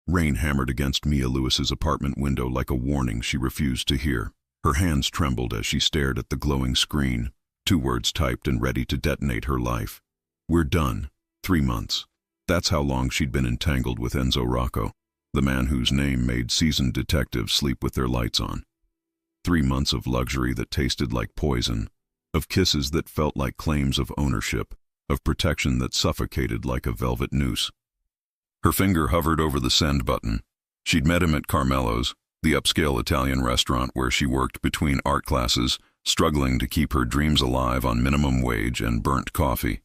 Rain hammered against Mia Lewis's apartment window like a warning she refused to hear. Her hands trembled as she stared at the glowing screen, 2 words typed and ready to detonate her life. We're done. 3 months. That's how long she'd been entangled with Enzo Rocco, the man whose name made seasoned detectives sleep with their lights on. 3 months of luxury that tasted like poison, of kisses that felt like claims of ownership, of protection that suffocated like a velvet noose. Her finger hovered over the send button. She'd met him at Carmelo's, the upscale Italian restaurant where she worked between art classes, struggling to keep her dreams alive on minimum wage and burnt coffee.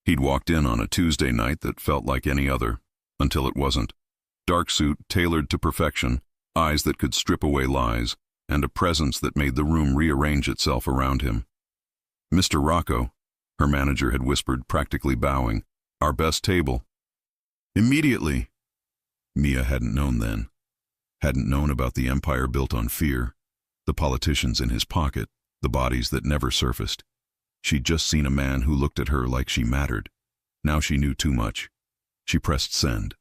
He'd walked in on a Tuesday night that felt like any other, until it wasn't. Dark suit tailored to perfection, eyes that could strip away lies, and a presence that made the room rearrange itself around him. "Mr. Rocco," her manager had whispered, practically bowing, "our best table." Immediately. Mia hadn't known then. Hadn't known about the empire built on fear, the politicians in his pocket, the bodies that never surfaced. She'd just seen a man who looked at her like she mattered. Now she knew too much. She pressed send.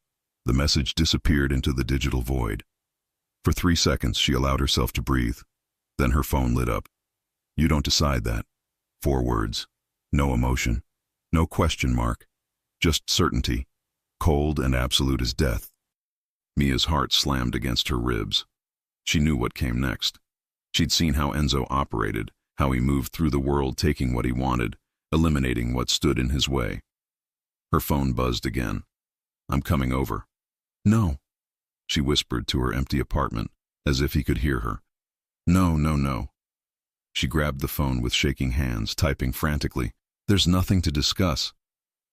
The message disappeared into the digital void. For 3 seconds she allowed herself to breathe. Then her phone lit up. "You don't decide that." 4 words. No emotion. No question mark. Just certainty. Cold and absolute as death. Mia's heart slammed against her ribs. She knew what came next. She'd seen how Enzo operated, how he moved through the world taking what he wanted, eliminating what stood in his way. Her phone buzzed again. "I'm coming over." "No," she whispered to her empty apartment, as if he could hear her. "No, no, no." She grabbed the phone with shaking hands, typing frantically. "There's nothing to discuss.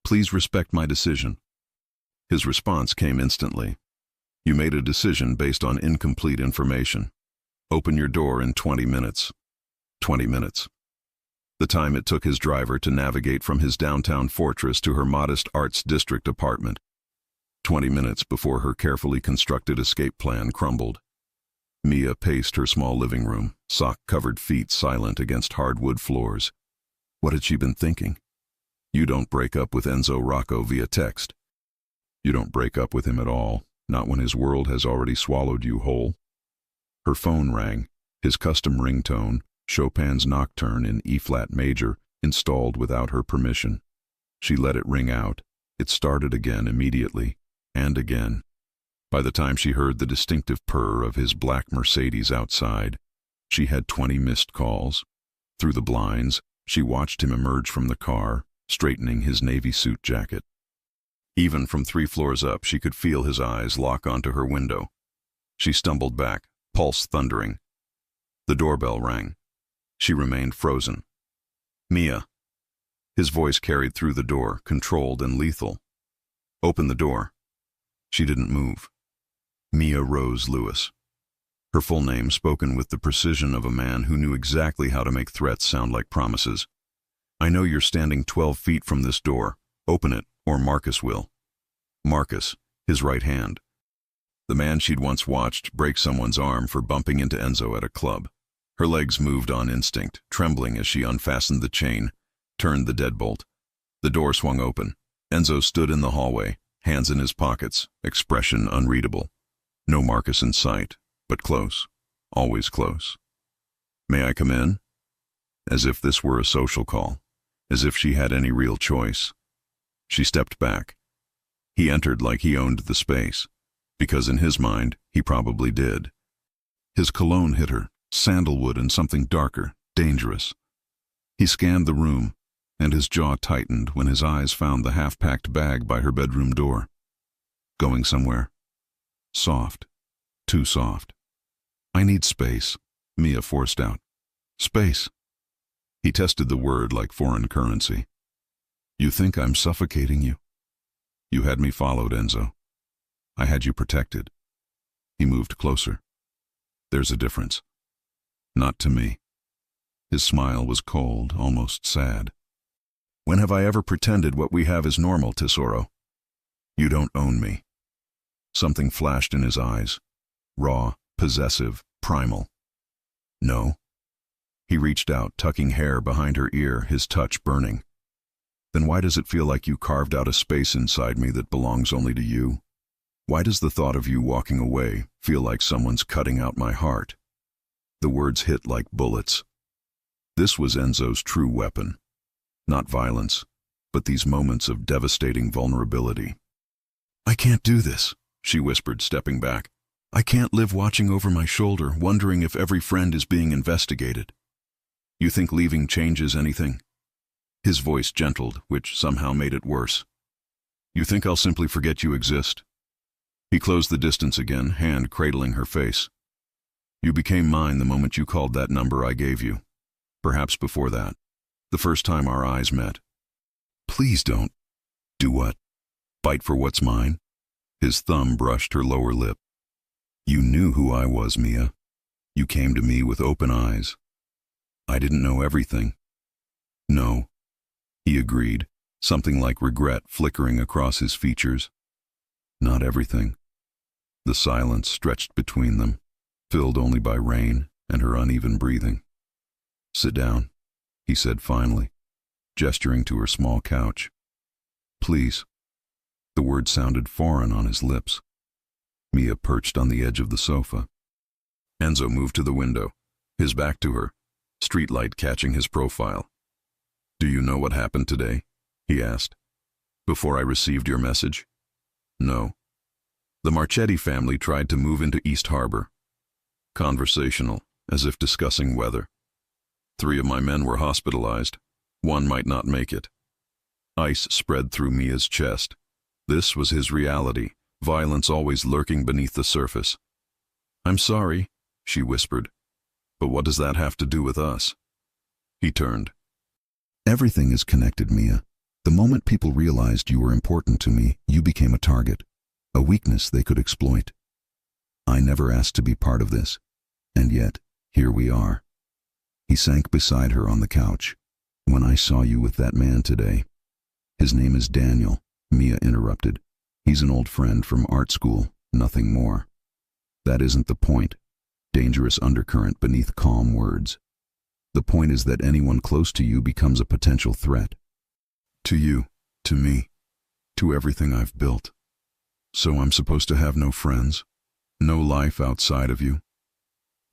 Please respect my decision." His response came instantly. "You made a decision based on incomplete information. Open your door in 20 minutes. 20 minutes. The time it took his driver to navigate from his downtown fortress to her modest Arts District apartment. 20 minutes before her carefully constructed escape plan crumbled. Mia paced her small living room, sock-covered feet silent against hardwood floors. What had she been thinking? You don't break up with Enzo Rocco via text. You don't break up with him at all, not when his world has already swallowed you whole. Her phone rang, his custom ringtone, Chopin's Nocturne in E-flat major, installed without her permission. She let it ring out. It started again immediately, and again. By the time she heard the distinctive purr of his black Mercedes outside, she had 20 missed calls. Through the blinds, she watched him emerge from the car, straightening his navy suit jacket. Even from 3 floors up, she could feel his eyes lock onto her window. She stumbled back, pulse thundering. The doorbell rang. She remained frozen. "Mia." His voice carried through the door, controlled and lethal. "Open the door." She didn't move. Mia Rose Lewis. Her full name spoken with the precision of a man who knew exactly how to make threats sound like promises. "I know you're standing 12 feet from this door. Open it, or Marcus will." Marcus, his right hand. The man she'd once watched break someone's arm for bumping into Enzo at a club. Her legs moved on instinct, trembling as she unfastened the chain, turned the deadbolt. The door swung open. Enzo stood in the hallway, hands in his pockets, expression unreadable. No Marcus in sight, but close, always close. "May I come in?" As if this were a social call, as if she had any real choice. She stepped back. He entered like he owned the space, because in his mind, he probably did. His cologne hit her, sandalwood and something darker, dangerous. He scanned the room, and his jaw tightened when his eyes found the half-packed bag by her bedroom door. Going somewhere. Soft. Too soft. "I need space," Mia forced out. "Space." He tested the word like foreign currency. "You think I'm suffocating you? You had me followed, Enzo. I had you protected." He moved closer. "There's a difference." "Not to me." His smile was cold, almost sad. "When have I ever pretended what we have is normal, Tesoro? You don't own me." Something flashed in his eyes. Raw, possessive, primal. "No." He reached out, tucking hair behind her ear, his touch burning. "Then why does it feel like you carved out a space inside me that belongs only to you?" Why does the thought of you walking away feel like someone's cutting out my heart? The words hit like bullets. This was Enzo's true weapon. Not violence, but these moments of devastating vulnerability. I can't do this, she whispered, stepping back. I can't live watching over my shoulder, wondering if every friend is being investigated. You think leaving changes anything? His voice gentled, which somehow made it worse. You think I'll simply forget you exist? He closed the distance again, hand cradling her face. You became mine the moment you called that number I gave you. Perhaps before that, the first time our eyes met. Please don't. Do what? Fight for what's mine? His thumb brushed her lower lip. You knew who I was, Mia. You came to me with open eyes. I didn't know everything. No, he agreed, something like regret flickering across his features. Not everything. The silence stretched between them, filled only by rain and her uneven breathing. Sit down, he said finally, gesturing to her small couch. Please. The word sounded foreign on his lips. Mia perched on the edge of the sofa. Enzo moved to the window, his back to her, streetlight catching his profile. Do you know what happened today? He asked. Before I received your message? No. The Marchetti family tried to move into East Harbor. Conversational, as if discussing weather. 3 of my men were hospitalized. 1 might not make it. Ice spread through Mia's chest. This was his reality, violence always lurking beneath the surface. I'm sorry, she whispered. But what does that have to do with us? He turned. Everything is connected, Mia. The moment people realized you were important to me, you became a target, a weakness they could exploit. I never asked to be part of this, and yet, here we are. He sank beside her on the couch. When I saw you with that man today. His name is Daniel, Mia interrupted. He's an old friend from art school, nothing more. That isn't the point. Dangerous undercurrent beneath calm words. The point is that anyone close to you becomes a potential threat. To you, to me, to everything I've built. So I'm supposed to have no friends, no life outside of you?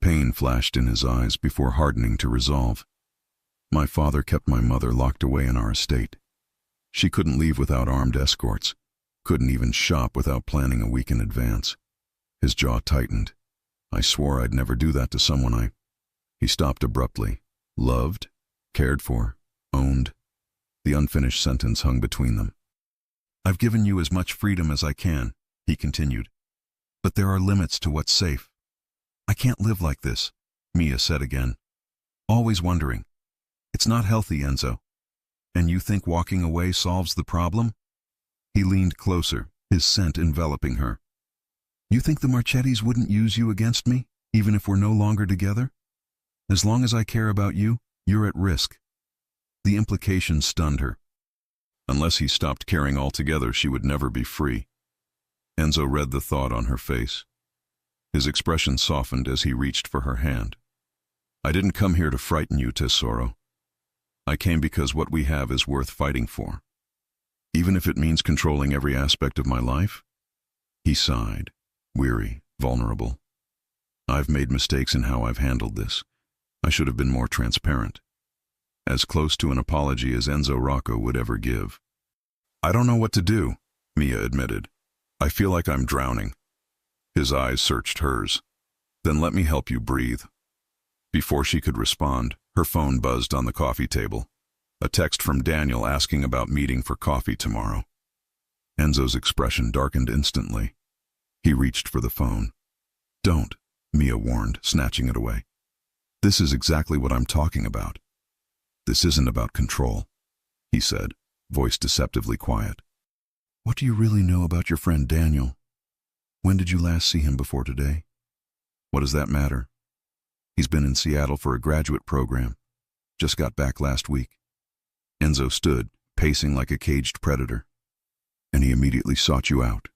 Pain flashed in his eyes before hardening to resolve. My father kept my mother locked away in our estate. She couldn't leave without armed escorts, couldn't even shop without planning a week in advance. His jaw tightened. I swore I'd never do that to someone He stopped abruptly. Loved, cared for, owned. The unfinished sentence hung between them. I've given you as much freedom as I can, he continued. But there are limits to what's safe. I can't live like this, Mia said again. Always wondering. It's not healthy, Enzo. And you think walking away solves the problem? He leaned closer, his scent enveloping her. You think the Marchettis wouldn't use you against me, even if we're no longer together? As long as I care about you, you're at risk. The implication stunned her. Unless he stopped caring altogether, she would never be free. Enzo read the thought on her face. His expression softened as he reached for her hand. I didn't come here to frighten you, Tesoro. I came because what we have is worth fighting for. Even if it means controlling every aspect of my life? He sighed, weary, vulnerable. I've made mistakes in how I've handled this. I should have been more transparent. As close to an apology as Enzo Rocco would ever give. I don't know what to do, Mia admitted. I feel like I'm drowning. His eyes searched hers. Then let me help you breathe. Before she could respond, her phone buzzed on the coffee table. A text from Daniel asking about meeting for coffee tomorrow. Enzo's expression darkened instantly. He reached for the phone. Don't, Mia warned, snatching it away. This is exactly what I'm talking about. This isn't about control, he said, voice deceptively quiet. What do you really know about your friend Daniel? When did you last see him before today? What does that matter? He's been in Seattle for a graduate program. Just got back last week. Enzo stood, pacing like a caged predator. And he immediately sought you out.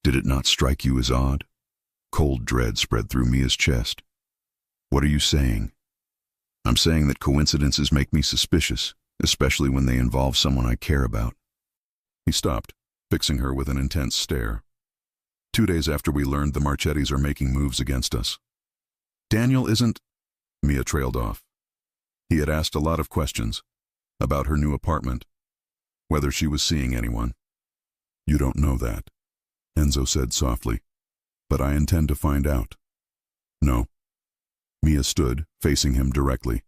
Did it not strike you as odd? Cold dread spread through Mia's chest. What are you saying? I'm saying that coincidences make me suspicious, especially when they involve someone I care about. He stopped, fixing her with an intense stare. 2 days after we learned the Marchettis are making moves against us. Daniel isn't... Mia trailed off. He had asked a lot of questions about her new apartment, whether she was seeing anyone. You don't know that, Enzo said softly, but I intend to find out. No. Mia stood, facing him directly.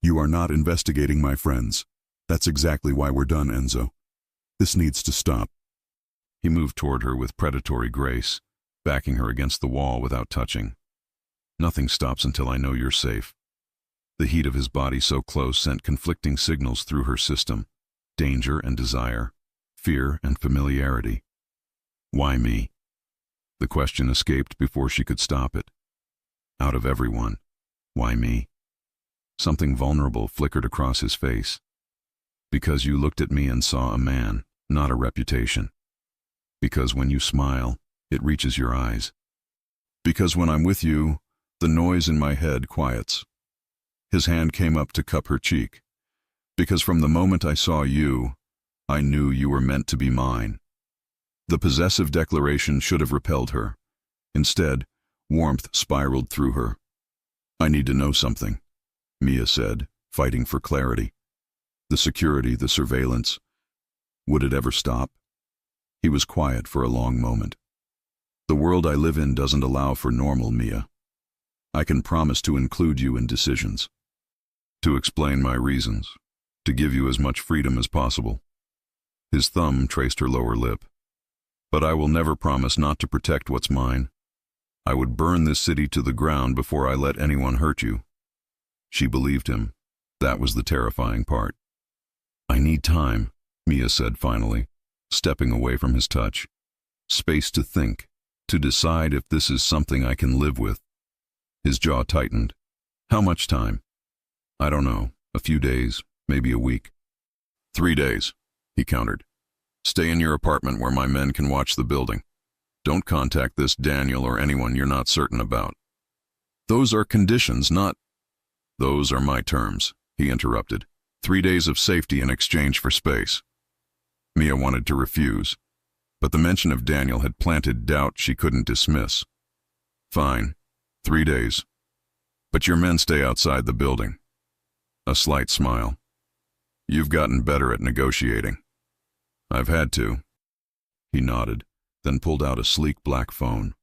You are not investigating my friends. That's exactly why we're done, Enzo. This needs to stop. He moved toward her with predatory grace, backing her against the wall without touching. Nothing stops until I know you're safe. The heat of his body so close sent conflicting signals through her system: danger and desire, fear and familiarity. Why me? The question escaped before she could stop it. Out of everyone, why me? Something vulnerable flickered across his face. Because you looked at me and saw a man, not a reputation. Because when you smile, it reaches your eyes. Because when I'm with you, the noise in my head quiets. His hand came up to cup her cheek. Because from the moment I saw you, I knew you were meant to be mine. The possessive declaration should have repelled her. Instead, warmth spiraled through her. I need to know something, Mia said, fighting for clarity. The security, the surveillance. Would it ever stop? He was quiet for a long moment. The world I live in doesn't allow for normal, Mia. I can promise to include you in decisions, to explain my reasons, to give you as much freedom as possible. His thumb traced her lower lip. But I will never promise not to protect what's mine. I would burn this city to the ground before I let anyone hurt you. She believed him. That was the terrifying part. I need time, Mia said finally, stepping away from his touch. Space to think, to decide if this is something I can live with. His jaw tightened. How much time? I don't know. A few days, maybe a week. 3 days, he countered. Stay in your apartment where my men can watch the building. Don't contact this Daniel or anyone you're not certain about. Those are conditions, not... Those are my terms, he interrupted. 3 days of safety in exchange for space. Mia wanted to refuse, but the mention of Daniel had planted doubt she couldn't dismiss. Fine, 3 days. But your men stay outside the building. A slight smile. You've gotten better at negotiating. I've had to. He nodded, then pulled out a sleek black phone.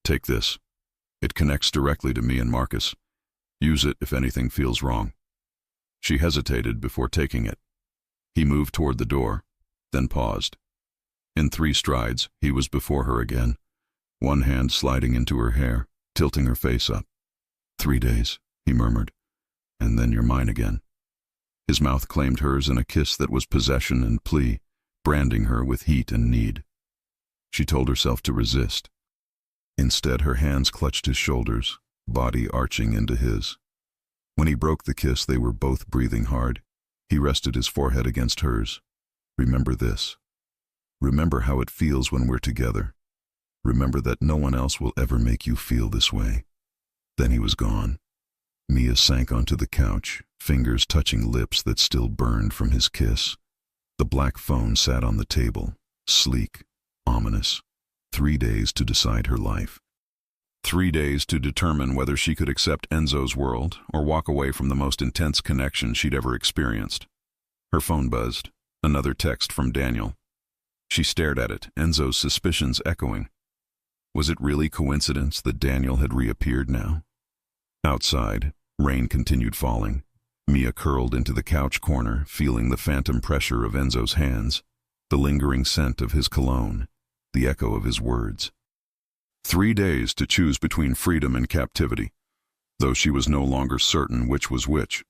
Take this. It connects directly to me and Marcus. Use it if anything feels wrong. She hesitated before taking it. He moved toward the door, then paused. In 3 strides, he was before her again, one hand sliding into her hair, tilting her face up. 3 days, he murmured, and then you're mine again. His mouth claimed hers in a kiss that was possession and plea, branding her with heat and need. She told herself to resist. Instead, her hands clutched his shoulders, body arching into his. When he broke the kiss, they were both breathing hard. He rested his forehead against hers. Remember this. Remember how it feels when we're together. Remember that no one else will ever make you feel this way. Then he was gone. Mia sank onto the couch, fingers touching lips that still burned from his kiss. The black phone sat on the table, sleek, ominous. 3 days to decide her life. 3 days to determine whether she could accept Enzo's world or walk away from the most intense connection she'd ever experienced. Her phone buzzed. Another text from Daniel. She stared at it, Enzo's suspicions echoing. Was it really coincidence that Daniel had reappeared now? Outside, rain continued falling. Mia curled into the couch corner, feeling the phantom pressure of Enzo's hands, the lingering scent of his cologne, the echo of his words. 3 days to choose between freedom and captivity, though she was no longer certain which was which.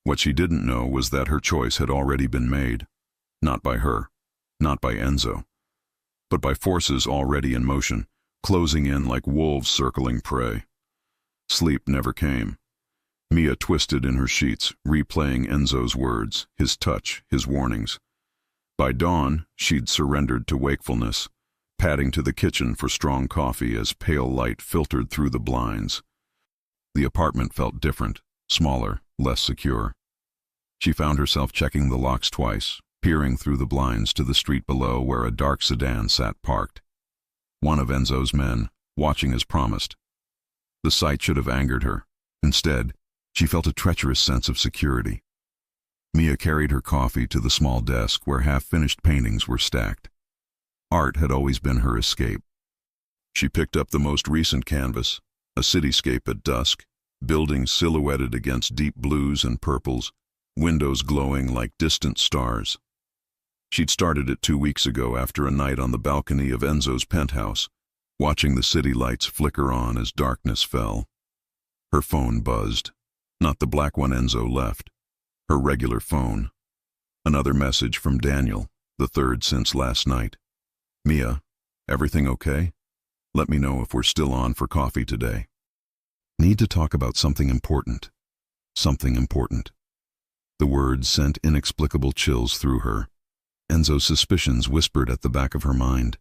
What she didn't know was that her choice had already been made, not by her, not by Enzo, but by forces already in motion, closing in like wolves circling prey. Sleep never came. Mia twisted in her sheets, replaying Enzo's words, his touch, his warnings. By dawn, she'd surrendered to wakefulness, padding to the kitchen for strong coffee as pale light filtered through the blinds. The apartment felt different, smaller, less secure. She found herself checking the locks twice, peering through the blinds to the street below where a dark sedan sat parked. one of Enzo's men, watching as promised. The sight should have angered her. Instead, she felt a treacherous sense of security. Mia carried her coffee to the small desk where half-finished paintings were stacked. Art had always been her escape. She picked up the most recent canvas, a cityscape at dusk, buildings silhouetted against deep blues and purples, windows glowing like distant stars. She'd started it 2 weeks ago after a night on the balcony of Enzo's penthouse, watching the city lights flicker on as darkness fell. Her phone buzzed. Not the black one Enzo left. Her regular phone. Another message from Daniel, the third since last night. Mia, everything okay? Let me know if we're still on for coffee today. Need to talk about something important. Something important. The words sent inexplicable chills through her. Enzo's suspicions whispered at the back of her mind.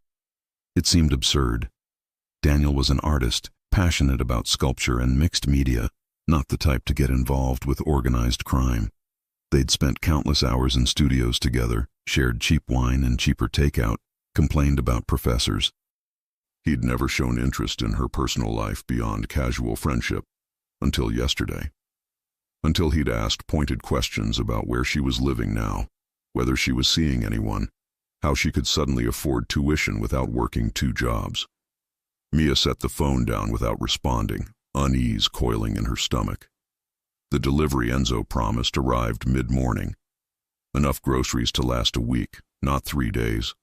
It seemed absurd. Daniel was an artist, passionate about sculpture and mixed media, not the type to get involved with organized crime. They'd spent countless hours in studios together, shared cheap wine and cheaper takeout, complained about professors. He'd never shown interest in her personal life beyond casual friendship, until yesterday. Until he'd asked pointed questions about where she was living now, whether she was seeing anyone, how she could suddenly afford tuition without working 2 jobs. Mia set the phone down without responding, unease coiling in her stomach. The delivery Enzo promised arrived mid-morning. Enough groceries to last a week, not 3 days.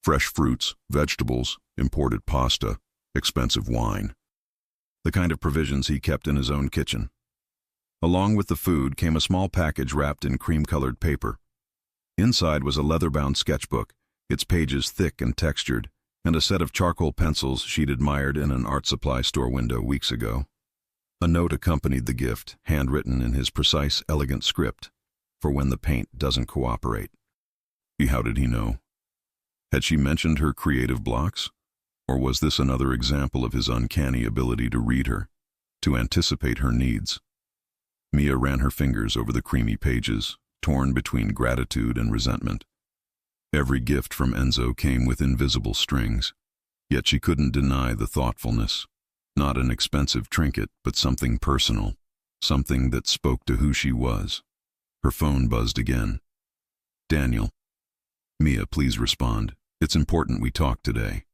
Fresh fruits, vegetables, imported pasta, expensive wine. The kind of provisions he kept in his own kitchen. Along with the food came a small package wrapped in cream-colored paper. Inside was a leather-bound sketchbook, its pages thick and textured, and a set of charcoal pencils she'd admired in an art supply store window weeks ago. A note accompanied the gift, handwritten in his precise, elegant script, for when the paint doesn't cooperate. How did he know? Had she mentioned her creative blocks? Or was this another example of his uncanny ability to read her, to anticipate her needs? Mia ran her fingers over the creamy pages, torn between gratitude and resentment. Every gift from Enzo came with invisible strings, yet she couldn't deny the thoughtfulness. Not an expensive trinket, but something personal, something that spoke to who she was. Her phone buzzed again. Daniel. Mia, please respond. It's important we talk today.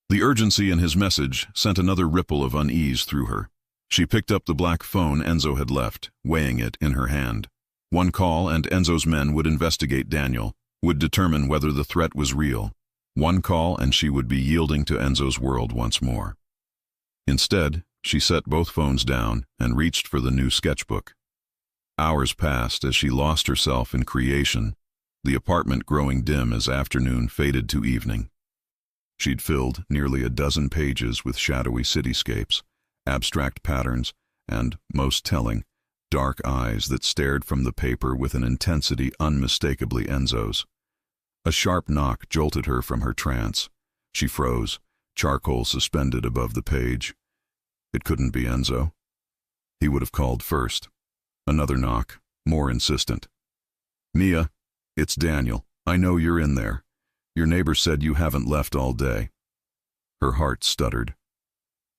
The urgency in his message sent another ripple of unease through her. She picked up the black phone Enzo had left, weighing it in her hand. One call and Enzo's men would investigate Daniel, would determine whether the threat was real. One call and she would be yielding to Enzo's world once more. Instead, she set both phones down and reached for the new sketchbook. Hours passed as she lost herself in creation, the apartment growing dim as afternoon faded to evening. She'd filled nearly a dozen pages with shadowy cityscapes, abstract patterns, and, most telling, dark eyes that stared from the paper with an intensity unmistakably Enzo's. A sharp knock jolted her from her trance. She froze, charcoal suspended above the page. It couldn't be Enzo. He would have called first. Another knock, more insistent. Mia, it's Daniel. I know you're in there. Your neighbor said you haven't left all day. Her heart stuttered.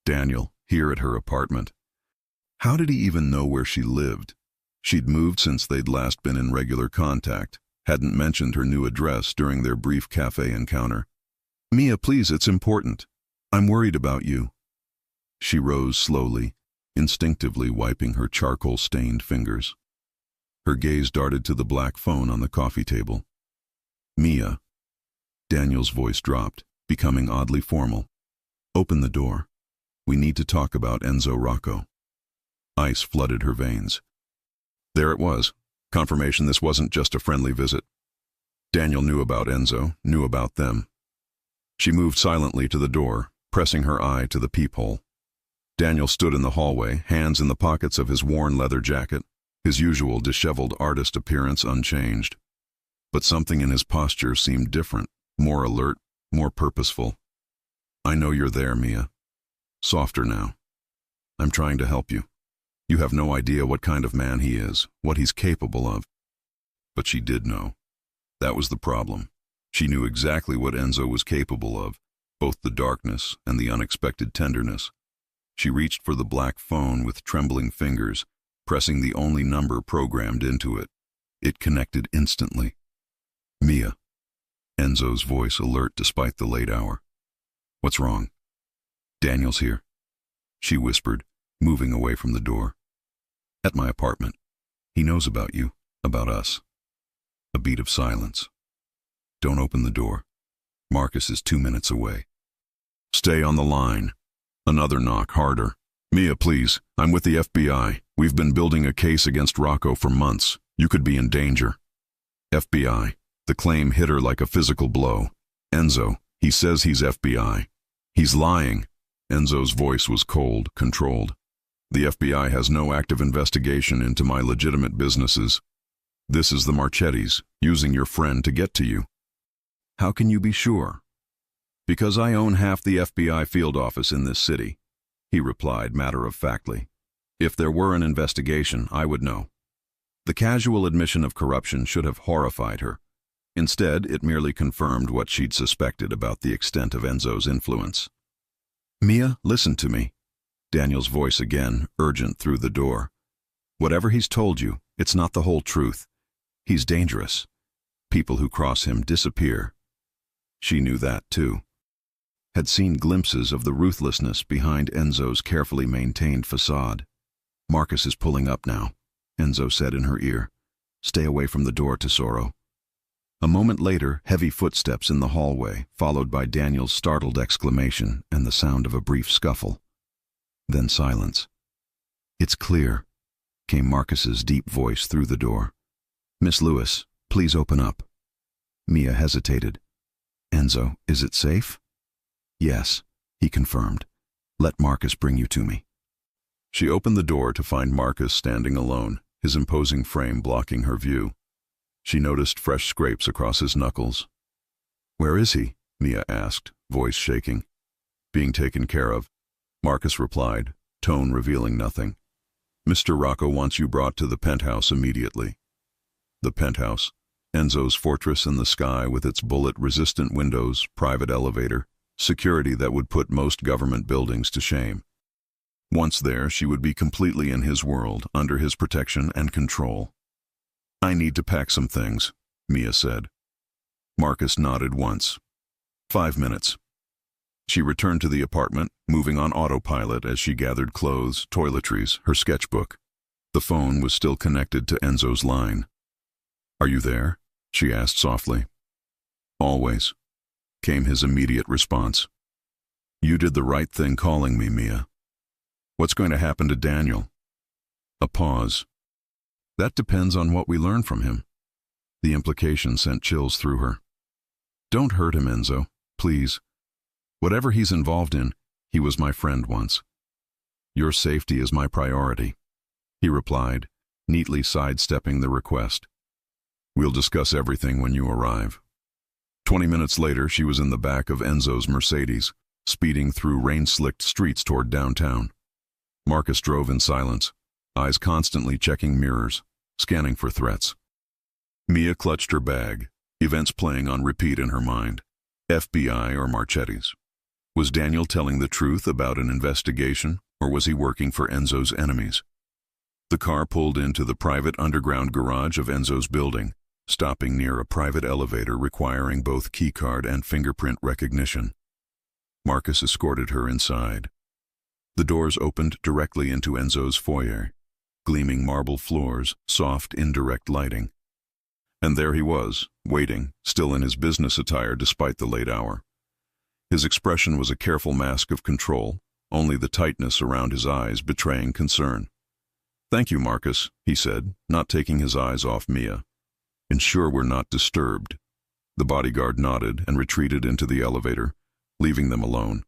Daniel, here at her apartment. How did he even know where she lived? She'd moved since they'd last been in regular contact, hadn't mentioned her new address during their brief cafe encounter. Mia, please, it's important. I'm worried about you. She rose slowly, instinctively wiping her charcoal-stained fingers. Her gaze darted to the black phone on the coffee table. Mia. Daniel's voice dropped, becoming oddly formal. Open the door. We need to talk about Enzo Rocco. Ice flooded her veins. There it was. Confirmation this wasn't just a friendly visit. Daniel knew about Enzo, knew about them. She moved silently to the door, pressing her eye to the peephole. Daniel stood in the hallway, hands in the pockets of his worn leather jacket, his usual disheveled artist appearance unchanged. But something in his posture seemed different, more alert, more purposeful. I know you're there, Mia. Softer now. I'm trying to help you. You have no idea what kind of man he is, what he's capable of. But she did know. That was the problem. She knew exactly what Enzo was capable of, both the darkness and the unexpected tenderness. She reached for the black phone with trembling fingers, pressing the only number programmed into it. It connected instantly. "Mia." Enzo's voice alert despite the late hour. "What's wrong?" "Daniel's here," she whispered, moving away from the door. "At my apartment. He knows about you, about us." A beat of silence. "Don't open the door. Marcus is 2 minutes away." "Stay on the line." Another knock, harder. "Mia, please. I'm with the FBI. We've been building a case against Rocco for months. You could be in danger." "FBI." The claim hit her like a physical blow. "Enzo, he says he's FBI. He's lying." Enzo's voice was cold, controlled. "The FBI has no active investigation into my legitimate businesses. This is the Marchettis, using your friend to get to you." "How can you be sure?" "Because I own half the FBI field office in this city," he replied matter-of-factly. "If there were an investigation, I would know." The casual admission of corruption should have horrified her. Instead, it merely confirmed what she'd suspected about the extent of Enzo's influence. "Mia, listen to me." Daniel's voice again, urgent through the door. "Whatever he's told you, it's not the whole truth. He's dangerous. People who cross him disappear." She knew that, too. Had seen glimpses of the ruthlessness behind Enzo's carefully maintained facade. "Marcus is pulling up now," Enzo said in her ear. "Stay away from the door, Tesoro." A moment later, heavy footsteps in the hallway, followed by Daniel's startled exclamation and the sound of a brief scuffle. Then silence. "It's clear," came Marcus's deep voice through the door. "Miss Lewis, please open up." Mia hesitated. "Enzo, is it safe?" "Yes," he confirmed. "Let Marcus bring you to me." She opened the door to find Marcus standing alone, his imposing frame blocking her view. She noticed fresh scrapes across his knuckles. "Where is he?" Mia asked, voice shaking. "Being taken care of," Marcus replied, tone revealing nothing. "Mr. Rocco wants you brought to the penthouse immediately." The penthouse, Enzo's fortress in the sky with its bullet-resistant windows, private elevator, security that would put most government buildings to shame. Once there, she would be completely in his world, under his protection and control. "I need to pack some things," Mia said. Marcus nodded once. 5 minutes. She returned to the apartment, moving on autopilot as she gathered clothes, toiletries, her sketchbook. The phone was still connected to Enzo's line. "Are you there?" she asked softly. "Always," came his immediate response. "You did the right thing calling me, Mia." "What's going to happen to Daniel?" A pause. "That depends on what we learn from him." The implication sent chills through her. "Don't hurt him, Enzo, please. Whatever he's involved in, he was my friend once. Your safety is my priority," he replied, neatly sidestepping the request. "We'll discuss everything when you arrive." 20 minutes later, she was in the back of Enzo's Mercedes, speeding through rain-slicked streets toward downtown. Marcus drove in silence, eyes constantly checking mirrors, scanning for threats. Mia clutched her bag, events playing on repeat in her mind. FBI or Marchettis? Was Daniel telling the truth about an investigation, or was he working for Enzo's enemies? The car pulled into the private underground garage of Enzo's building, stopping near a private elevator requiring both keycard and fingerprint recognition. Marcus escorted her inside. The doors opened directly into Enzo's foyer, gleaming marble floors, soft, indirect lighting. And there he was, waiting, still in his business attire despite the late hour. His expression was a careful mask of control, only the tightness around his eyes betraying concern. "Thank you, Marcus," he said, not taking his eyes off Mia. "Ensure we're not disturbed." The bodyguard nodded and retreated into the elevator, leaving them alone.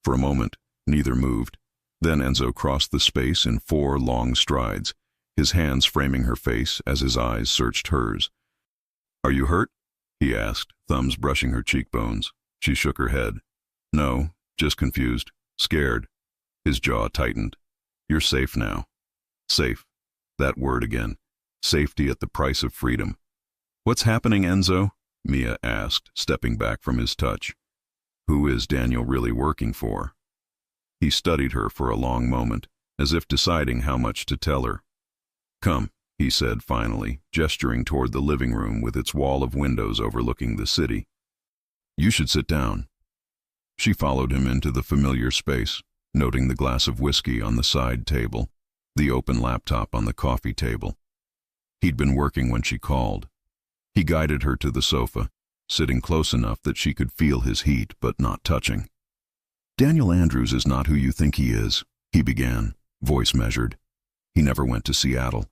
For a moment, neither moved. Then Enzo crossed the space in 4 long strides, his hands framing her face as his eyes searched hers. "Are you hurt?" he asked, thumbs brushing her cheekbones. She shook her head. "No, just confused. Scared." His jaw tightened. "You're safe now." Safe. That word again. Safety at the price of freedom. "What's happening, Enzo?" Mia asked, stepping back from his touch. Who is Daniel really working for? He studied her for a long moment, as if deciding how much to tell her. Come, he said finally, gesturing toward the living room with its wall of windows overlooking the city. You should sit down. She followed him into the familiar space, noting the glass of whiskey on the side table, the open laptop on the coffee table. He'd been working when she called. He guided her to the sofa, sitting close enough that she could feel his heat but not touching. Daniel Andrews is not who you think he is, he began, voice measured. He never went to Seattle.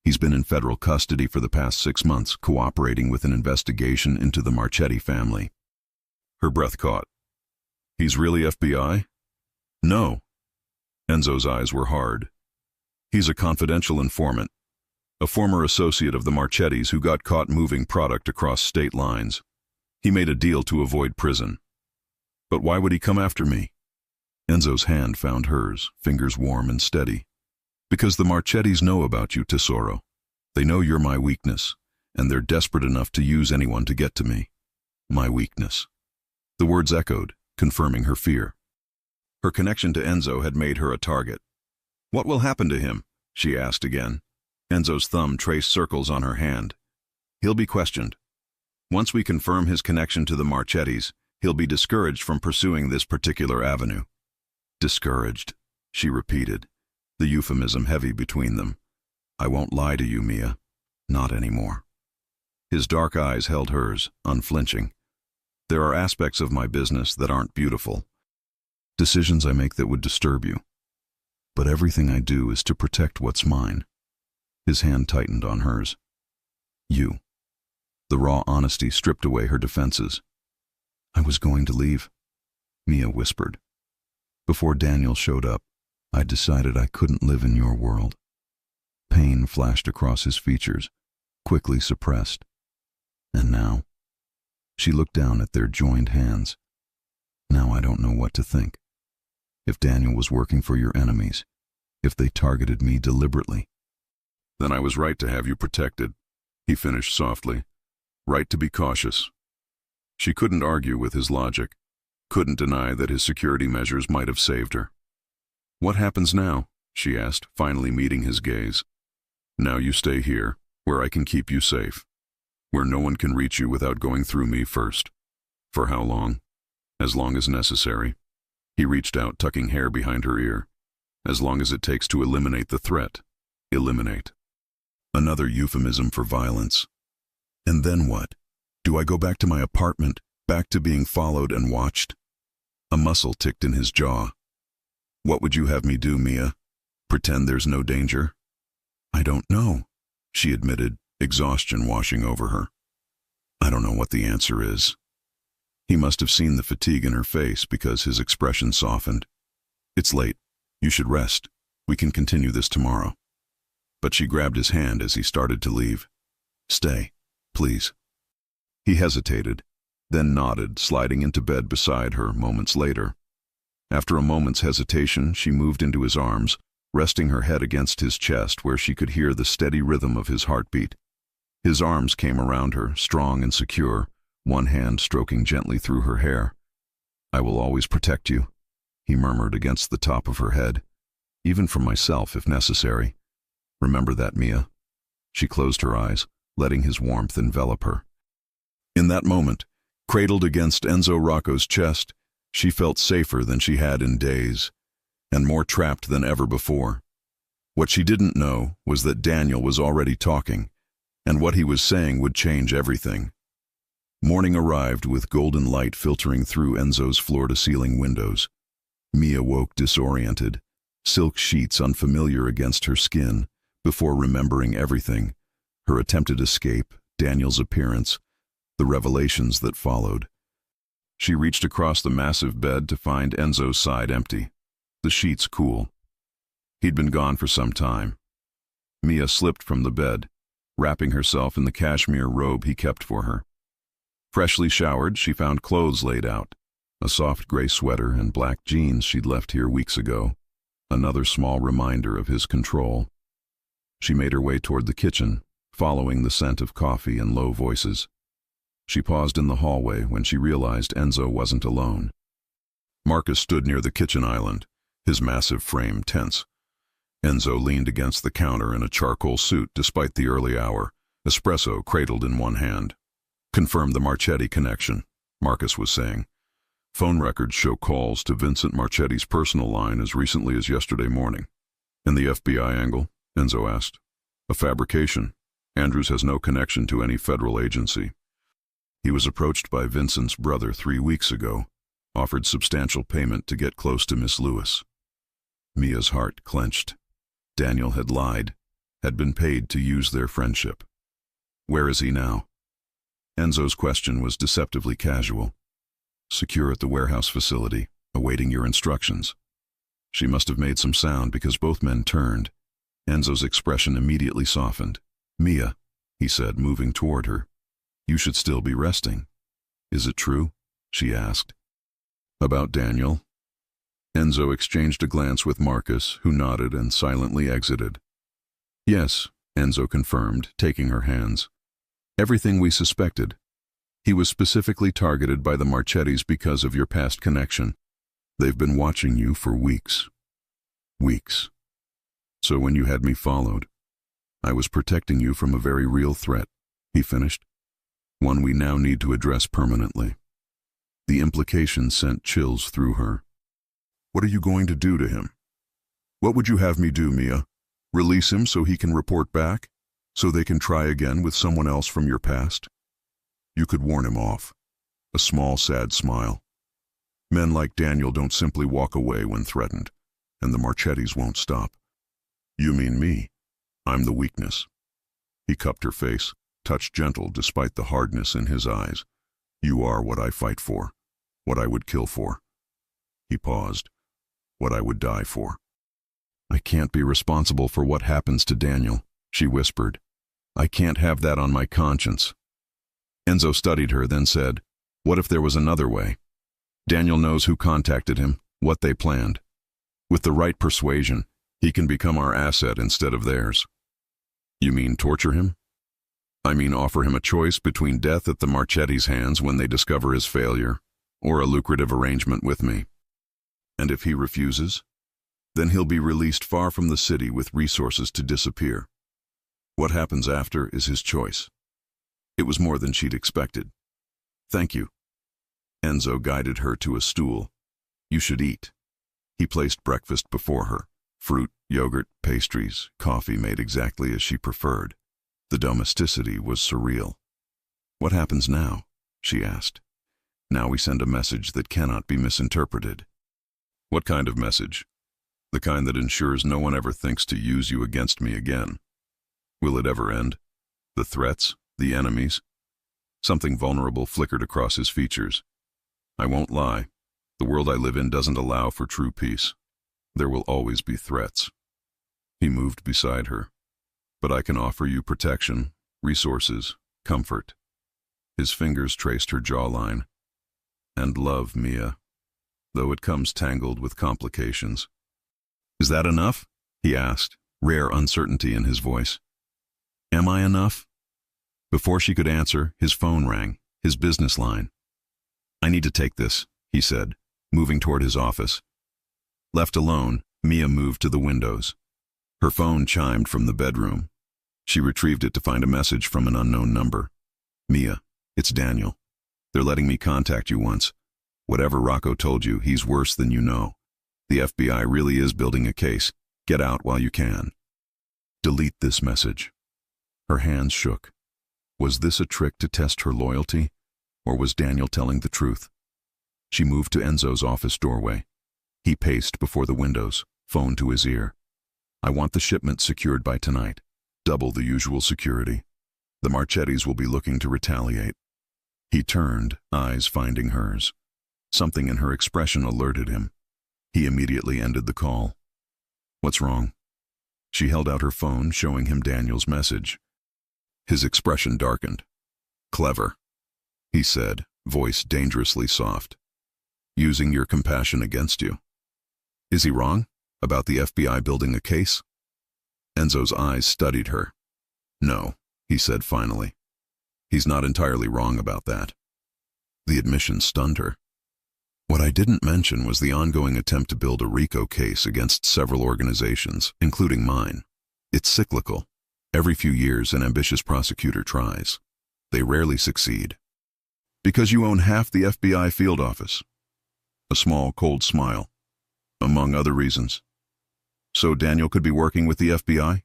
He's been in federal custody for the past 6 months, cooperating with an investigation into the Marchetti family. Her breath caught. He's really FBI? No. Enzo's eyes were hard. He's a confidential informant, a former associate of the Marchettis who got caught moving product across state lines. He made a deal to avoid prison. But why would he come after me? Enzo's hand found hers, fingers warm and steady. Because the Marchettis know about you, Tesoro. They know you're my weakness, and they're desperate enough to use anyone to get to me. My weakness. The words echoed, confirming her fear. Her connection to Enzo had made her a target. What will happen to him? She asked again. Enzo's thumb traced circles on her hand. He'll be questioned. Once we confirm his connection to the Marchettis, he'll be discouraged from pursuing this particular avenue. Discouraged, she repeated, the euphemism heavy between them. I won't lie to you, Mia. Not anymore. His dark eyes held hers, unflinching. There are aspects of my business that aren't beautiful. Decisions I make that would disturb you. But everything I do is to protect what's mine. His hand tightened on hers. You. The raw honesty stripped away her defenses. I was going to leave, Mia whispered. Before Daniel showed up, I decided I couldn't live in your world. Pain flashed across his features, quickly suppressed. And now? She looked down at their joined hands. Now I don't know what to think. If Daniel was working for your enemies, if they targeted me deliberately. Then I was right to have you protected, he finished softly. Right to be cautious. She couldn't argue with his logic, couldn't deny that his security measures might have saved her. What happens now? She asked, finally meeting his gaze. Now you stay here, where I can keep you safe. Where no one can reach you without going through me first. For how long? As long as necessary. He reached out, tucking hair behind her ear. As long as it takes to eliminate the threat. Eliminate. Another euphemism for violence. And then what? Do I go back to my apartment, back to being followed and watched? A muscle ticked in his jaw. What would you have me do, Mia? Pretend there's no danger? I don't know, she admitted, exhaustion washing over her. I don't know what the answer is. He must have seen the fatigue in her face because his expression softened. It's late. You should rest. We can continue this tomorrow. But she grabbed his hand as he started to leave. Stay, please. He hesitated, then nodded, sliding into bed beside her moments later. After a moment's hesitation, she moved into his arms, resting her head against his chest where she could hear the steady rhythm of his heartbeat. His arms came around her, strong and secure, one hand stroking gently through her hair. I will always protect you, he murmured against the top of her head, even from myself if necessary. Remember that, Mia. She closed her eyes, letting his warmth envelop her. In that moment, cradled against Enzo Rocco's chest, she felt safer than she had in days, and more trapped than ever before. What she didn't know was that Daniel was already talking, and what he was saying would change everything. Morning arrived with golden light filtering through Enzo's floor-to-ceiling windows. Mia woke disoriented, silk sheets unfamiliar against her skin, before remembering everything, her attempted escape, Daniel's appearance, the revelations that followed. She reached across the massive bed to find Enzo's side empty, the sheets cool. He'd been gone for some time. Mia slipped from the bed, wrapping herself in the cashmere robe he kept for her. Freshly showered, she found clothes laid out, a soft gray sweater and black jeans she'd left here weeks ago, another small reminder of his control. She made her way toward the kitchen, following the scent of coffee and low voices. She paused in the hallway when she realized Enzo wasn't alone. Marcus stood near the kitchen island, his massive frame tense. Enzo leaned against the counter in a charcoal suit despite the early hour, espresso cradled in one hand. "Confirm the Marchetti connection," Marcus was saying. "Phone records show calls to Vincent Marchetti's personal line as recently as yesterday morning." "And the FBI angle?" Enzo asked. "A fabrication. Andrews has no connection to any federal agency. He was approached by Vincent's brother 3 weeks ago, offered substantial payment to get close to Miss Lewis." Mia's heart clenched. Daniel had lied, had been paid to use their friendship. "Where is he now?" Enzo's question was deceptively casual. "Secure at the warehouse facility, awaiting your instructions." She must have made some sound because both men turned. Enzo's expression immediately softened. "Mia," he said, moving toward her, "you should still be resting." "Is it true?" she asked. "About Daniel?" Enzo exchanged a glance with Marcus, who nodded and silently exited. "Yes," Enzo confirmed, taking her hands. "Everything we suspected. He was specifically targeted by the Marchettis because of your past connection. They've been watching you for weeks." "Weeks. So when you had me followed, I was protecting you from a very real threat," he finished. "One we now need to address permanently." The implication sent chills through her. "What are you going to do to him?" "What would you have me do, Mia? Release him so he can report back? So they can try again with someone else from your past?" "You could warn him off." A small, sad smile. "Men like Daniel don't simply walk away when threatened, and the Marchettis won't stop." "You mean me? I'm the weakness." He cupped her face, touch gentle despite the hardness in his eyes. "You are what I fight for, what I would kill for." He paused. "What I would die for." "I can't be responsible for what happens to Daniel," she whispered. "I can't have that on my conscience." Enzo studied her, then said, "What if there was another way? Daniel knows who contacted him, what they planned. With the right persuasion, he can become our asset instead of theirs." "You mean torture him?" "I mean offer him a choice between death at the Marchetti's hands when they discover his failure, or a lucrative arrangement with me. And if he refuses, then he'll be released far from the city with resources to disappear. What happens after is his choice." It was more than she'd expected. "Thank you." Enzo guided her to a stool. "You should eat." He placed breakfast before her. Fruit, yogurt, pastries, coffee made exactly as she preferred. The domesticity was surreal. "What happens now?" she asked. "Now we send a message that cannot be misinterpreted." "What kind of message?" "The kind that ensures no one ever thinks to use you against me again." "Will it ever end? The threats, the enemies?" Something vulnerable flickered across his features. "I won't lie. The world I live in doesn't allow for true peace. There will always be threats." He moved beside her. "But I can offer you protection, resources, comfort." His fingers traced her jawline. "And love, Mia, though it comes tangled with complications." "Is that enough?" he asked, rare uncertainty in his voice. "Am I enough?" Before she could answer, his phone rang, his business line. "I need to take this," he said, moving toward his office. Left alone, Mia moved to the windows. Her phone chimed from the bedroom. She retrieved it to find a message from an unknown number. "Mia, it's Daniel. They're letting me contact you once. Whatever Rocco told you, he's worse than you know. The FBI really is building a case. Get out while you can." "Delete this message." Her hands shook. Was this a trick to test her loyalty, or was Daniel telling the truth? She moved to Enzo's office doorway. He paced before the windows, phone to his ear. "I want the shipment secured by tonight. Double the usual security. The Marchettis will be looking to retaliate." He turned, eyes finding hers. Something in her expression alerted him. He immediately ended the call. "What's wrong?" She held out her phone, showing him Daniel's message. His expression darkened. "Clever," he said, voice dangerously soft. "Using your compassion against you." "Is he wrong? About the FBI building a case?" Enzo's eyes studied her. "No," he said finally. He's not entirely wrong about that. The admission stunned her. What I didn't mention was the ongoing attempt to build a RICO case against several organizations, including mine. It's cyclical. Every few years, an ambitious prosecutor tries. They rarely succeed. Because you own half the FBI field office. A small, cold smile. Among other reasons. So Daniel could be working with the FBI?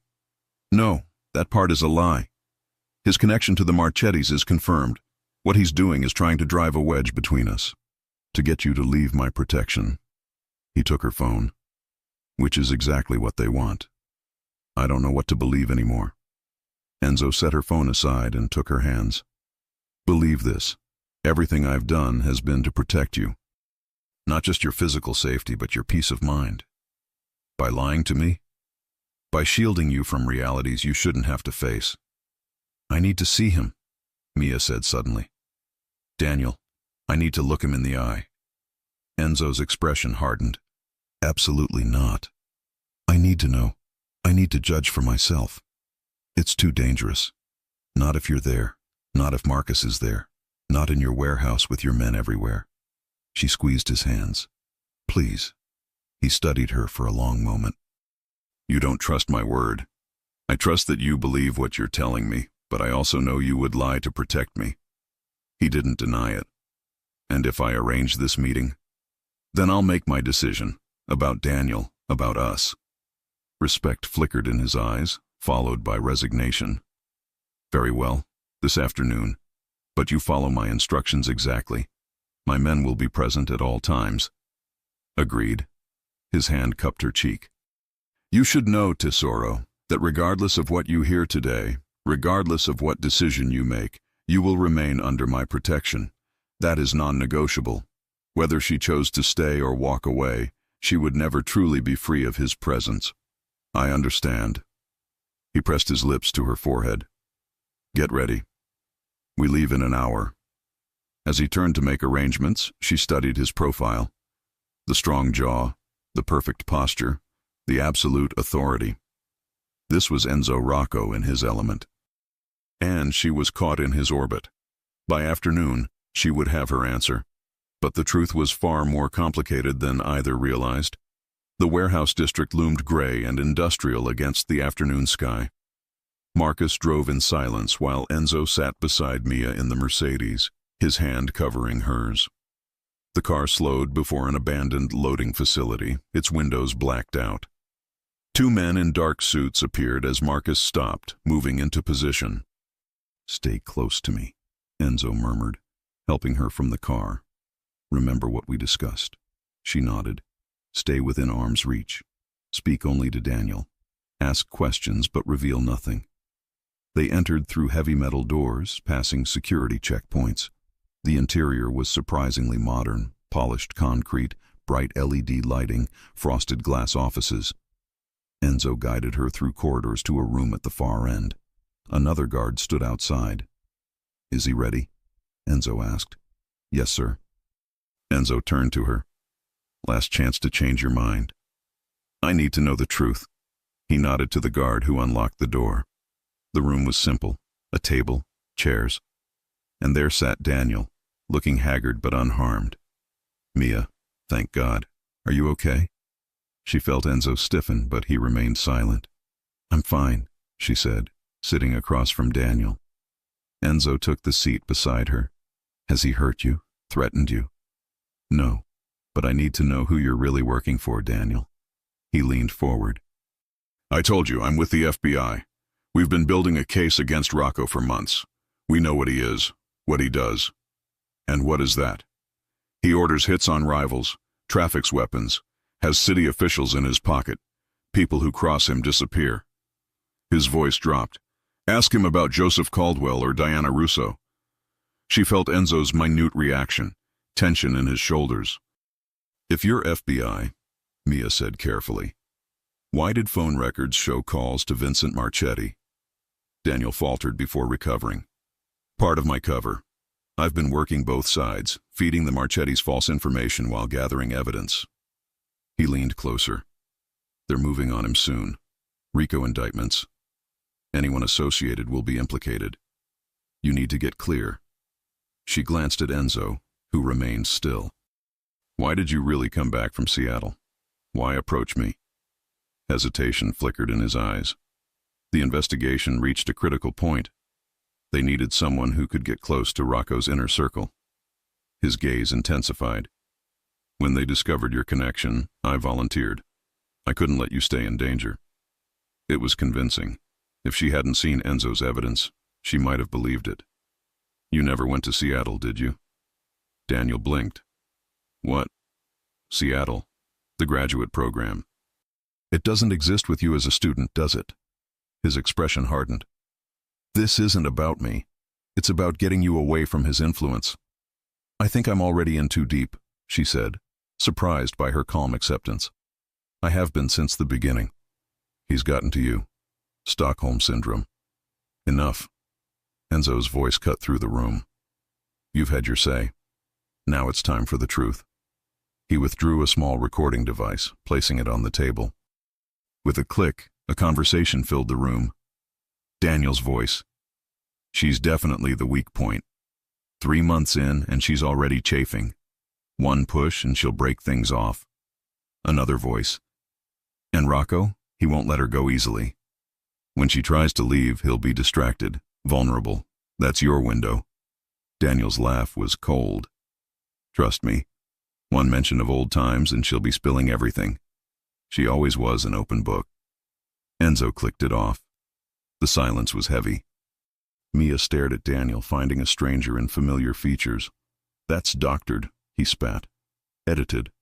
No, that part is a lie. His connection to the Marchettis is confirmed. What he's doing is trying to drive a wedge between us. To get you to leave my protection. He took her phone. Which is exactly what they want. I don't know what to believe anymore. Enzo set her phone aside and took her hands. Believe this. Everything I've done has been to protect you. Not just your physical safety, but your peace of mind. By lying to me? By shielding you from realities you shouldn't have to face. I need to see him, Mia said suddenly. Daniel, I need to look him in the eye. Enzo's expression hardened. Absolutely not. I need to know. I need to judge for myself. It's too dangerous. Not if you're there. Not if Marcus is there. Not in your warehouse with your men everywhere. She squeezed his hands. Please. He studied her for a long moment. You don't trust my word. I trust that you believe what you're telling me, but I also know you would lie to protect me. He didn't deny it. And if I arrange this meeting, then I'll make my decision. About Daniel, about us. Respect flickered in his eyes, followed by resignation. Very well, this afternoon. But you follow my instructions exactly. My men will be present at all times. Agreed. His hand cupped her cheek. You should know, Tesoro, that regardless of what you hear today, regardless of what decision you make, you will remain under my protection. That is non-negotiable. Whether she chose to stay or walk away, she would never truly be free of his presence. I understand. He pressed his lips to her forehead. Get ready. We leave in an hour. As he turned to make arrangements, she studied his profile. The strong jaw, the perfect posture, the absolute authority. This was Enzo Rocco in his element. And she was caught in his orbit. By afternoon, she would have her answer. But the truth was far more complicated than either realized. The warehouse district loomed gray and industrial against the afternoon sky. Marcus drove in silence while Enzo sat beside Mia in the Mercedes, his hand covering hers. The car slowed before an abandoned loading facility, its windows blacked out. Two men in dark suits appeared as Marcus stopped, moving into position. Stay close to me, Enzo murmured, helping her from the car. Remember what we discussed. She nodded. Stay within arm's reach. Speak only to Daniel. Ask questions but reveal nothing. They entered through heavy metal doors, passing security checkpoints. The interior was surprisingly modern, polished concrete, bright LED lighting, frosted glass offices. Enzo guided her through corridors to a room at the far end. Another guard stood outside. Is he ready? Enzo asked. Yes, sir. Enzo turned to her. Last chance to change your mind. I need to know the truth. He nodded to the guard who unlocked the door. The room was simple, a table, chairs. And there sat Daniel, looking haggard but unharmed. Mia, thank God. Are you okay? She felt Enzo stiffen, but he remained silent. I'm fine, she said, sitting across from Daniel. Enzo took the seat beside her. Has he hurt you? Threatened you? No, but I need to know who you're really working for, Daniel. He leaned forward. I told you, I'm with the FBI. We've been building a case against Rocco for months. We know what he is, what he does. And what is that? He orders hits on rivals, traffics weapons, has city officials in his pocket. People who cross him disappear. His voice dropped. Ask him about Joseph Caldwell or Diana Russo. She felt Enzo's minute reaction, tension in his shoulders. If you're FBI, Mia said carefully, why did phone records show calls to Vincent Marchetti? Daniel faltered before recovering. Part of my cover. I've been working both sides, feeding the Marchettis false information while gathering evidence. He leaned closer. They're moving on him soon. RICO indictments. Anyone associated will be implicated. You need to get clear. She glanced at Enzo, who remained still. Why did you really come back from Seattle? Why approach me? Hesitation flickered in his eyes. The investigation reached a critical point. They needed someone who could get close to Rocco's inner circle. His gaze intensified. When they discovered your connection, I volunteered. I couldn't let you stay in danger. It was convincing. If she hadn't seen Enzo's evidence, she might have believed it. You never went to Seattle, did you? Daniel blinked. What? Seattle. The graduate program. It doesn't exist with you as a student, does it? His expression hardened. This isn't about me. It's about getting you away from his influence. I think I'm already in too deep, she said, surprised by her calm acceptance. I have been since the beginning. He's gotten to you. Stockholm Syndrome. Enough. Enzo's voice cut through the room. You've had your say. Now it's time for the truth. He withdrew a small recording device, placing it on the table. With a click, a conversation filled the room. Daniel's voice. She's definitely the weak point. 3 months in and she's already chafing. One push and she'll break things off. Another voice. And Rocco, he won't let her go easily. When she tries to leave, he'll be distracted, vulnerable. That's your window. Daniel's laugh was cold. Trust me. One mention of old times and she'll be spilling everything. She always was an open book. Enzo clicked it off. The silence was heavy. Mia stared at Daniel, finding a stranger in familiar features. That's doctored, he spat. Edited.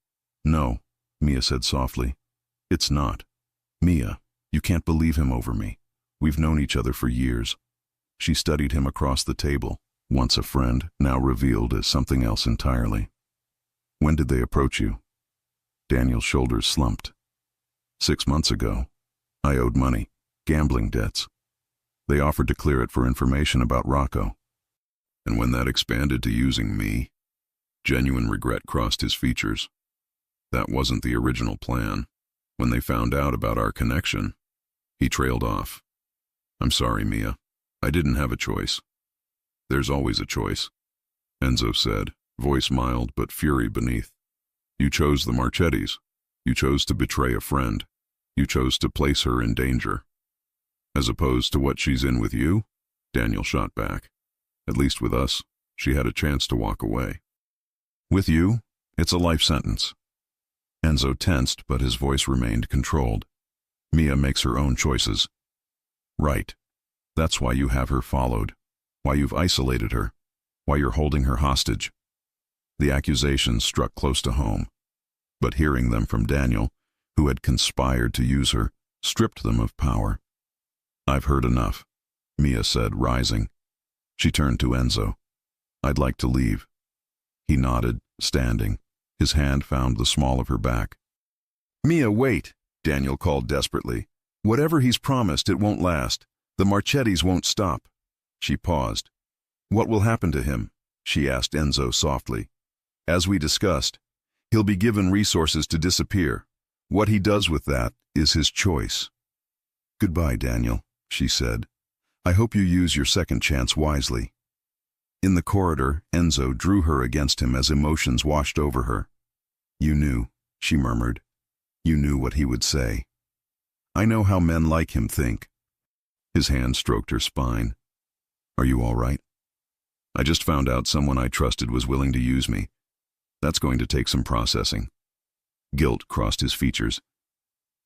No, Mia said softly. It's not. Mia, you can't believe him over me. We've known each other for years. She studied him across the table, once a friend, now revealed as something else entirely. When did they approach you? Daniel's shoulders slumped. 6 months ago. I owed money, gambling debts. They offered to clear it for information about Rocco. And when that expanded to using me, genuine regret crossed his features. That wasn't the original plan. When they found out about our connection, he trailed off. I'm sorry, Mia. I didn't have a choice. There's always a choice, Enzo said, voice mild but fury beneath. You chose the Marchettis. You chose to betray a friend. You chose to place her in danger. As opposed to what she's in with you, Daniel shot back. At least with us, she had a chance to walk away. With you, it's a life sentence. Enzo tensed, but his voice remained controlled. Mia makes her own choices. Right. That's why you have her followed. Why you've isolated her. Why you're holding her hostage. The accusations struck close to home. But hearing them from Daniel, who had conspired to use her, stripped them of power. I've heard enough, Mia said, rising. She turned to Enzo. I'd like to leave. He nodded, standing. His hand found the small of her back. Mia, wait, Daniel called desperately. Whatever he's promised, it won't last. The Marchettis won't stop. She paused. What will happen to him? She asked Enzo softly. As we discussed, he'll be given resources to disappear. What he does with that is his choice. Goodbye, Daniel, she said. I hope you use your second chance wisely. In the corridor, Enzo drew her against him as emotions washed over her. You knew, she murmured. You knew what he would say. I know how men like him think. His hand stroked her spine. Are you all right? I just found out someone I trusted was willing to use me. That's going to take some processing. Guilt crossed his features.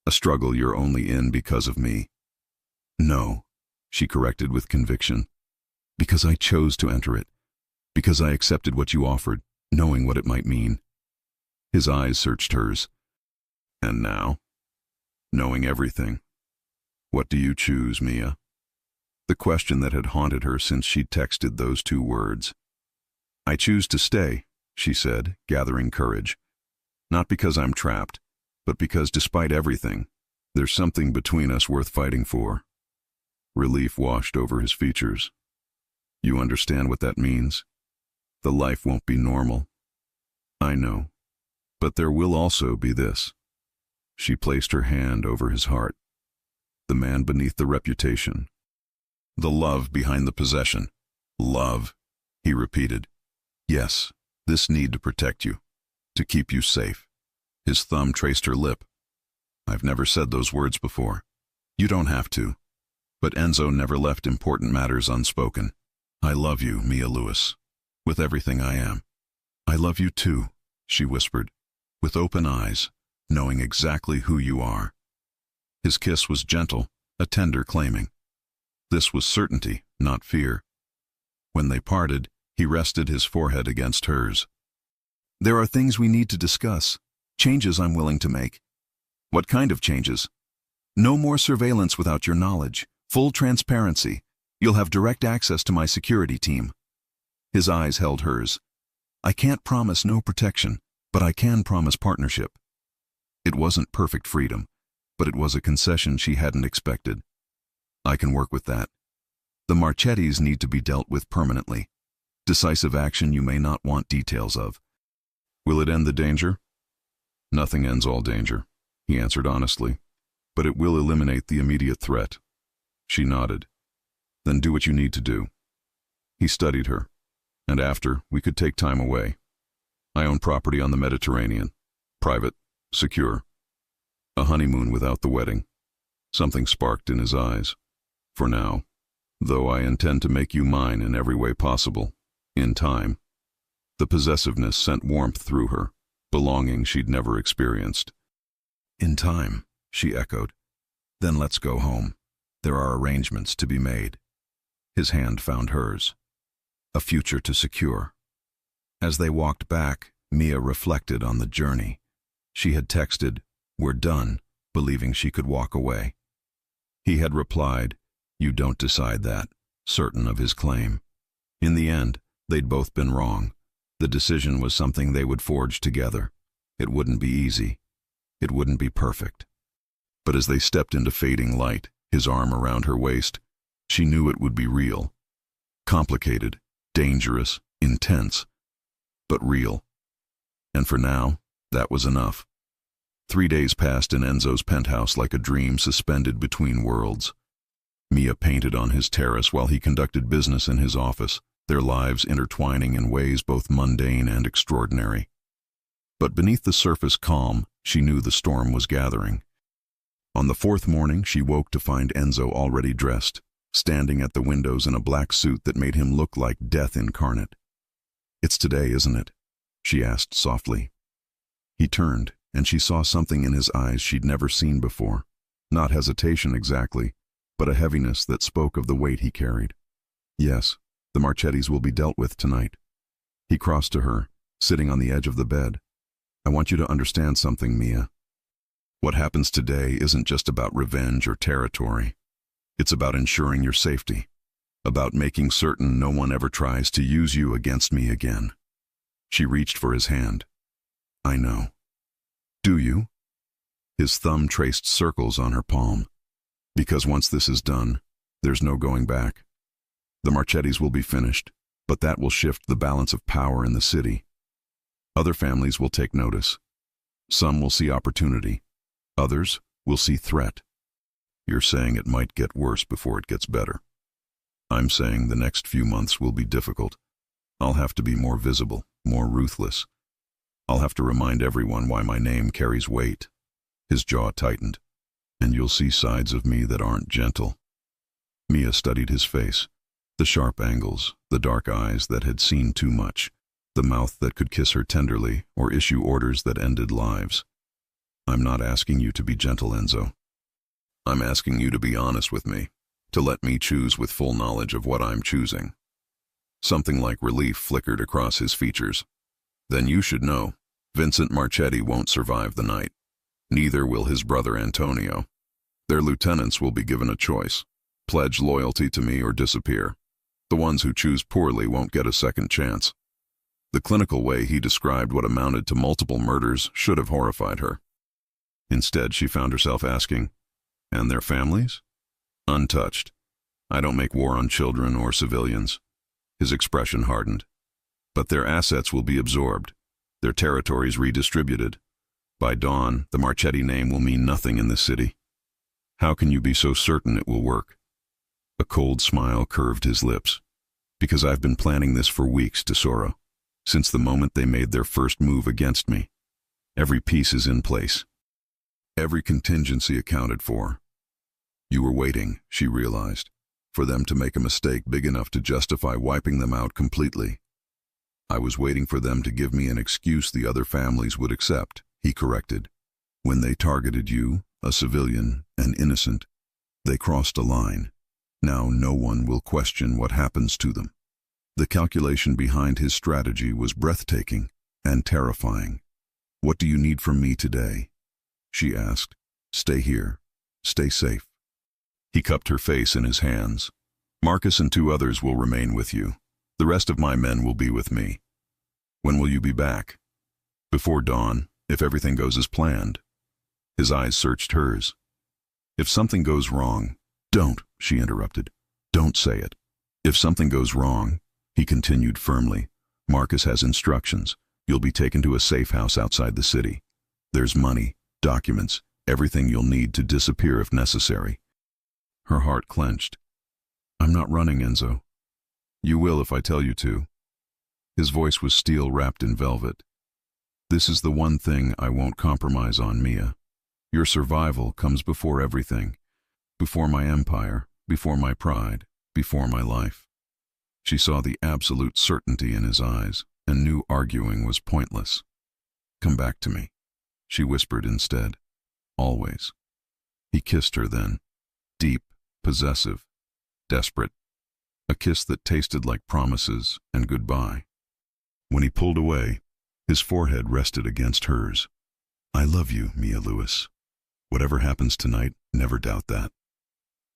A struggle you're only in because of me. No, she corrected with conviction. Because I chose to enter it. Because I accepted what you offered, knowing what it might mean. His eyes searched hers. And now? Knowing everything. What do you choose, Mia? The question that had haunted her since she'd texted those 2 words. I choose to stay, she said, gathering courage. Not because I'm trapped, but because despite everything, there's something between us worth fighting for. Relief washed over his features. You understand what that means? The life won't be normal. I know. But there will also be this. She placed her hand over his heart. The man beneath the reputation. The love behind the possession. Love, he repeated. Yes, this need to protect you, to keep you safe. His thumb traced her lip. I've never said those words before. You don't have to. But Enzo never left important matters unspoken. I love you, Mia Lewis, with everything I am. I love you too, she whispered, with open eyes, knowing exactly who you are. His kiss was gentle, a tender claiming. This was certainty, not fear. When they parted, he rested his forehead against hers. There are things we need to discuss, changes I'm willing to make. What kind of changes? No more surveillance without your knowledge, full transparency. You'll have direct access to my security team. His eyes held hers. I can't promise no protection, but I can promise partnership. It wasn't perfect freedom, but it was a concession she hadn't expected. I can work with that. The Marchettis need to be dealt with permanently. Decisive action you may not want details of. Will it end the danger? Nothing ends all danger, he answered honestly, but it will eliminate the immediate threat. She nodded. Then do what you need to do. He studied her, and after, we could take time away. I own property on the Mediterranean. Private, secure. A honeymoon without the wedding. Something sparked in his eyes. For now, though I intend to make you mine in every way possible, in time. The possessiveness sent warmth through her, belonging she'd never experienced. In time, she echoed. Then let's go home. There are arrangements to be made. His hand found hers. A future to secure. As they walked back, Mia reflected on the journey. She had texted, "We're done," believing she could walk away. He had replied, "You don't decide that," certain of his claim. In the end, they'd both been wrong. The decision was something they would forge together. It wouldn't be easy. It wouldn't be perfect. But as they stepped into fading light, his arm around her waist, she knew it would be real. Complicated, dangerous, intense, but real. And for now, that was enough. 3 days passed in Enzo's penthouse like a dream suspended between worlds. Mia painted on his terrace while he conducted business in his office, their lives intertwining in ways both mundane and extraordinary. But beneath the surface calm, she knew the storm was gathering. On the 4th morning, she woke to find Enzo already dressed, standing at the windows in a black suit that made him look like death incarnate. "It's today, isn't it?" she asked softly. He turned, and she saw something in his eyes she'd never seen before. Not hesitation exactly, but a heaviness that spoke of the weight he carried. "Yes, the Marchettis will be dealt with tonight." He crossed to her, sitting on the edge of the bed. "I want you to understand something, Mia. What happens today isn't just about revenge or territory. It's about ensuring your safety, about making certain no one ever tries to use you against me again." She reached for his hand. "I know." "Do you?" His thumb traced circles on her palm. "Because once this is done, there's no going back. The Marchettis will be finished, but that will shift the balance of power in the city. Other families will take notice. Some will see opportunity. Others will see threat. You're saying it might get worse before it gets better. I'm saying the next few months will be difficult. I'll have to be more visible, more ruthless. I'll have to remind everyone why my name carries weight." His jaw tightened. "And you'll see sides of me that aren't gentle." Mia studied his face. The sharp angles, the dark eyes that had seen too much, the mouth that could kiss her tenderly or issue orders that ended lives. "I'm not asking you to be gentle, Enzo. I'm asking you to be honest with me, to let me choose with full knowledge of what I'm choosing." Something like relief flickered across his features. "Then you should know, Vincent Marchetti won't survive the night. Neither will his brother Antonio. Their lieutenants will be given a choice. Pledge loyalty to me or disappear. The ones who choose poorly won't get a second chance." The clinical way he described what amounted to multiple murders should have horrified her. Instead, she found herself asking, "And their families?" "Untouched. I don't make war on children or civilians." His expression hardened. "But their assets will be absorbed, their territories redistributed. By dawn, the Marchetti name will mean nothing in the city. How can you be so certain it will work?" A cold smile curved his lips. Because I've been planning this for weeks, Tesoro. Since the moment they made their first move against me. Every piece is in place. Every contingency accounted for. You were waiting, she realized, for them to make a mistake big enough to justify wiping them out completely. I was waiting for them to give me an excuse the other families would accept, he corrected. When they targeted you, a civilian, an innocent, they crossed a line. Now no one will question what happens to them. The calculation behind his strategy was breathtaking and terrifying. What do you need from me today? She asked. Stay here. Stay safe. He cupped her face in his hands. Marcus and 2 others will remain with you. The rest of my men will be with me. When will you be back? Before dawn, if everything goes as planned. His eyes searched hers. If something goes wrong, don't, she interrupted. Don't say it. If something goes wrong, he continued firmly, Marcus has instructions. You'll be taken to a safe house outside the city. There's money, documents, everything you'll need to disappear if necessary. Her heart clenched. I'm not running, Enzo. You will if I tell you to. His voice was steel wrapped in velvet. This is the one thing I won't compromise on, Mia. Your survival comes before everything. Before my empire, before my pride, before my life. She saw the absolute certainty in his eyes, and knew arguing was pointless. Come back to me, she whispered instead. Always. He kissed her then. Deep, possessive, desperate. A kiss that tasted like promises and goodbye. When he pulled away, his forehead rested against hers. I love you, Mia Lewis. Whatever happens tonight, never doubt that.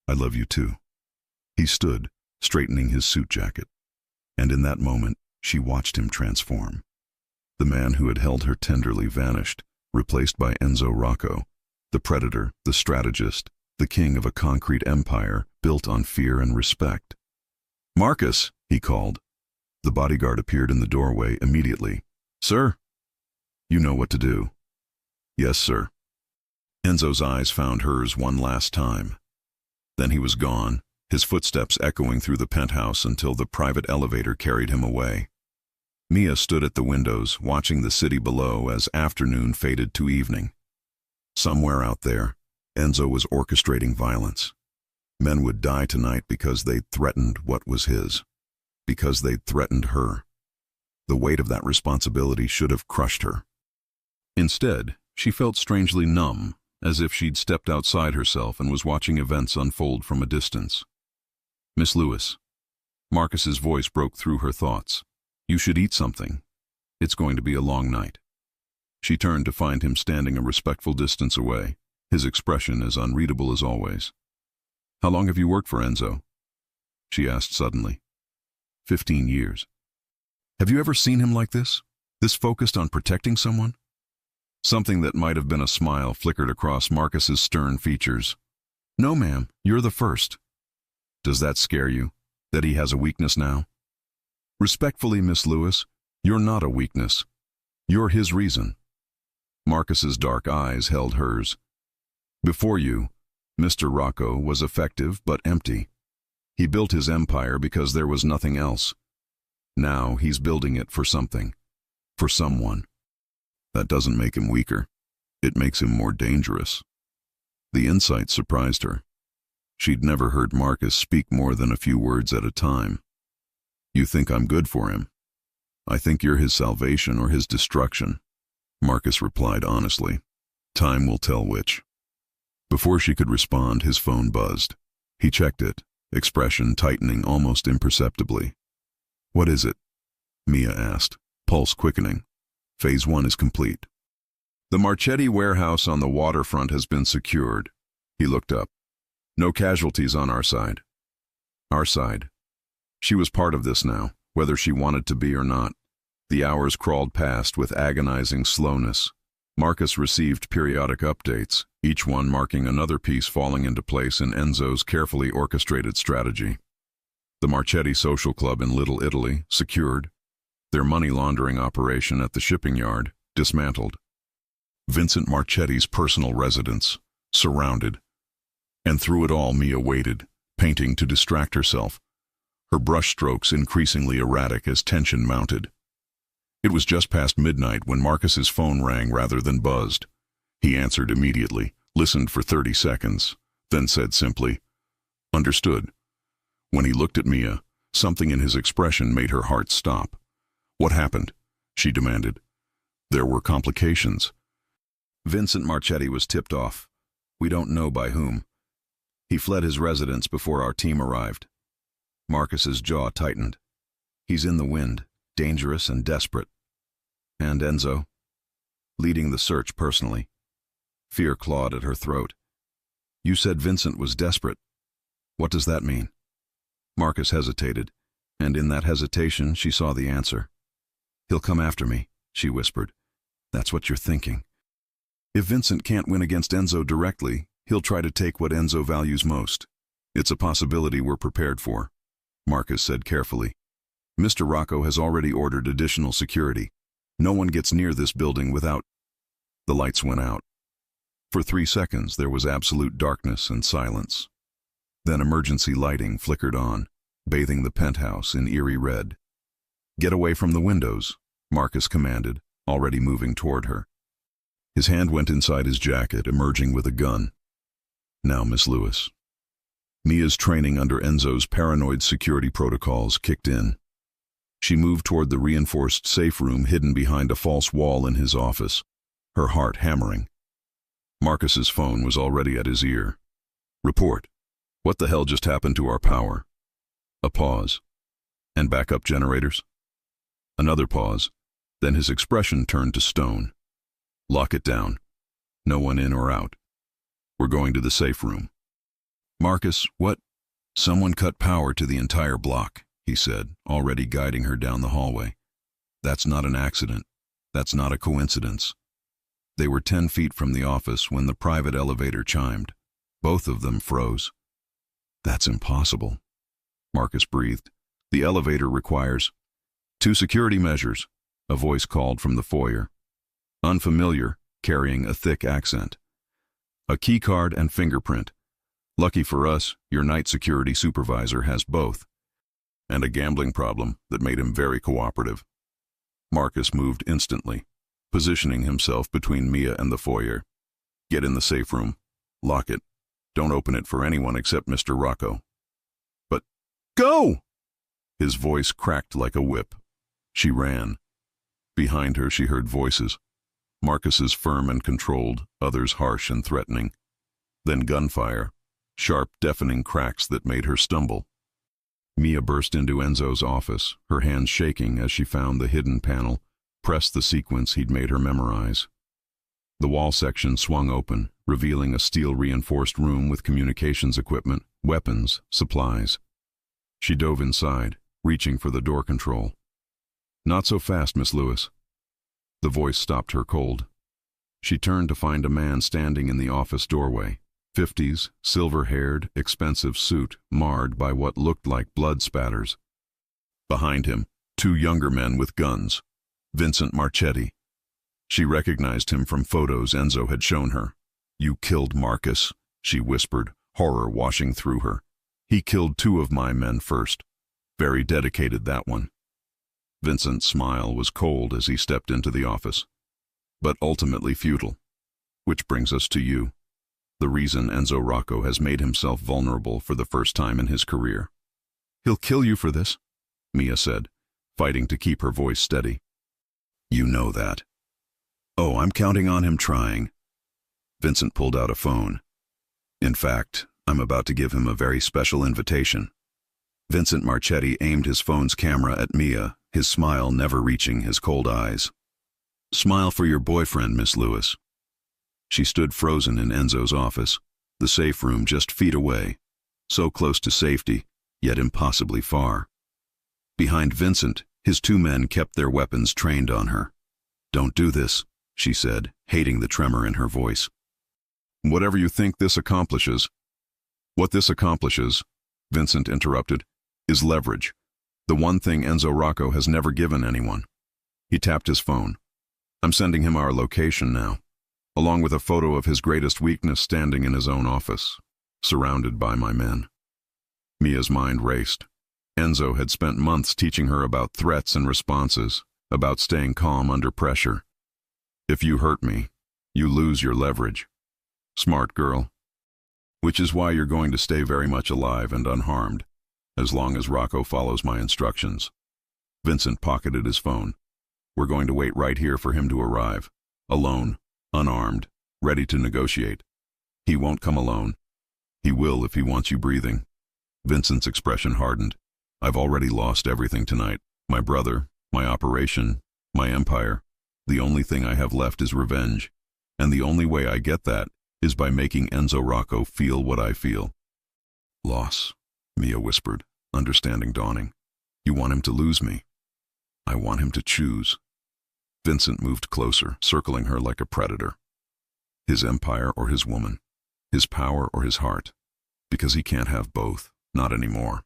I love you too. He stood, straightening his suit jacket. And in that moment, she watched him transform. The man who had held her tenderly vanished, replaced by Enzo Rocco, the predator, the strategist, the king of a concrete empire built on fear and respect. Marcus, he called. The bodyguard appeared in the doorway immediately. Sir? You know what to do. Yes, sir. Enzo's eyes found hers one last time. Then he was gone, his footsteps echoing through the penthouse until the private elevator carried him away. Mia stood at the windows, watching the city below as afternoon faded to evening. Somewhere out there, Enzo was orchestrating violence. Men would die tonight because they'd threatened what was his. Because they'd threatened her. The weight of that responsibility should have crushed her. Instead, she felt strangely numb, as if she'd stepped outside herself and was watching events unfold from a distance. Miss Lewis. Marcus's voice broke through her thoughts. You should eat something. It's going to be a long night. She turned to find him standing a respectful distance away, his expression as unreadable as always. How long have you worked for Enzo? She asked suddenly. 15 years. Have you ever seen him like this? This focused on protecting someone? Something that might have been a smile flickered across Marcus's stern features. No, ma'am, you're the first. Does that scare you, that he has a weakness now? Respectfully, Miss Lewis, you're not a weakness. You're his reason. Marcus's dark eyes held hers. Before you, Mr. Rocco was effective but empty. He built his empire because there was nothing else. Now he's building it for something. For someone. That doesn't make him weaker. It makes him more dangerous. The insight surprised her. She'd never heard Marcus speak more than a few words at a time. You think I'm good for him? I think you're his salvation or his destruction, Marcus replied honestly. Time will tell which. Before she could respond, his phone buzzed. He checked it, expression tightening almost imperceptibly. What is it? Mia asked, pulse quickening. Phase 1 is complete. The Marchetti warehouse on the waterfront has been secured. He looked up. No casualties on our side. Our side. She was part of this now, whether she wanted to be or not. The hours crawled past with agonizing slowness. Marcus received periodic updates, each one marking another piece falling into place in Enzo's carefully orchestrated strategy. The Marchetti Social Club in Little Italy, secured. Their money laundering operation at the shipping yard, dismantled. Vincent Marchetti's personal residence, surrounded. And through it all Mia waited, painting to distract herself. her brushstrokes increasingly erratic as tension mounted. It was just past midnight when Marcus's phone rang rather than buzzed. He answered immediately, listened for 30 seconds, then said simply, "Understood." When he looked at Mia, something in his expression made her heart stop. "What happened?" she demanded. "There were complications." "Vincent Marchetti was tipped off. We don't know by whom. He fled his residence before our team arrived." Marcus's jaw tightened. "He's in the wind, dangerous and desperate." "And Enzo?" "Leading the search personally." Fear clawed at her throat. "You said Vincent was desperate. What does that mean?" Marcus hesitated, and in that hesitation she saw the answer. "He'll come after me," she whispered. "That's what you're thinking. If Vincent can't win against Enzo directly, he'll try to take what Enzo values most. It's a possibility we're prepared for," Marcus said carefully. "Mr. Rocco has already ordered additional security. No one gets near this building without—" The lights went out. For 3 seconds there was absolute darkness and silence. Then emergency lighting flickered on, bathing the penthouse in eerie red. "Get away from the windows," Marcus commanded, already moving toward her. His hand went inside his jacket, emerging with a gun. "Now, Miss Lewis." Mia's training under Enzo's paranoid security protocols kicked in. She moved toward the reinforced safe room hidden behind a false wall in his office, her heart hammering. Marcus's phone was already at his ear. "Report. What the hell just happened to our power?" A pause. "And backup generators?" Another pause. Then his expression turned to stone. "Lock it down. No one in or out. We're going to the safe room." "Marcus, what?" "Someone cut power to the entire block," he said, already guiding her down the hallway. "That's not an accident. That's not a coincidence." They were 10 feet from the office when the private elevator chimed. Both of them froze. "That's impossible," Marcus breathed. "The elevator requires—" "2 security measures," a voice called from the foyer. Unfamiliar, carrying a thick accent. "A key card and fingerprint. Lucky for us, your night security supervisor has both. And a gambling problem that made him very cooperative." Marcus moved instantly, positioning himself between Mia and the foyer. "Get in the safe room. Lock it. Don't open it for anyone except Mr. Rocco." "But go!" His voice cracked like a whip. She ran. Behind her she heard voices. Marcus's firm and controlled, others harsh and threatening. Then gunfire, sharp, deafening cracks that made her stumble. Mia burst into Enzo's office, her hands shaking as she found the hidden panel, pressed the sequence he'd made her memorize. The wall section swung open, revealing a steel-reinforced room with communications equipment, weapons, supplies. She dove inside, reaching for the door control. "Not so fast, Miss Lewis." The voice stopped her cold. She turned to find a man standing in the office doorway. 50s, silver-haired, expensive suit, marred by what looked like blood spatters. Behind him, 2 younger men with guns. Vincent Marchetti. She recognized him from photos Enzo had shown her. "You killed Marcus," she whispered, horror washing through her. "He killed 2 of my men first. Very dedicated, that one." Vincent's smile was cold as he stepped into the office. "But ultimately futile. Which brings us to you. The reason Enzo Rocco has made himself vulnerable for the first time in his career." "He'll kill you for this," Mia said, fighting to keep her voice steady. "You know that." "Oh, I'm counting on him trying." Vincent pulled out a phone. "In fact, I'm about to give him a very special invitation." Vincent Marchetti aimed his phone's camera at Mia, his smile never reaching his cold eyes. "Smile for your boyfriend, Miss Lewis." She stood frozen in Enzo's office, the safe room just feet away, so close to safety, yet impossibly far. Behind Vincent, his 2 men kept their weapons trained on her. "Don't do this," she said, hating the tremor in her voice. "Whatever you think this accomplishes—" "What this accomplishes," Vincent interrupted, "is leverage. The one thing Enzo Rocco has never given anyone." He tapped his phone. "I'm sending him our location now, along with a photo of his greatest weakness standing in his own office, surrounded by my men." Mia's mind raced. Enzo had spent months teaching her about threats and responses, about staying calm under pressure. If you hurt me, you lose your leverage. Smart girl. Which is why you're going to stay very much alive and unharmed, as long as Rocco follows my instructions. Vincent pocketed his phone. We're going to wait right here for him to arrive. Alone, unarmed, ready to negotiate. He won't come alone. He will if he wants you breathing. Vincent's expression hardened. I've already lost everything tonight. My brother, my operation, my empire. The only thing I have left is revenge. And the only way I get that is by making Enzo Rocco feel what I feel. Loss, Mia whispered, understanding dawning. You want him to lose me. I want him to choose. Vincent moved closer, circling her like a predator. His empire or his woman. His power or his heart. Because he can't have both. Not anymore.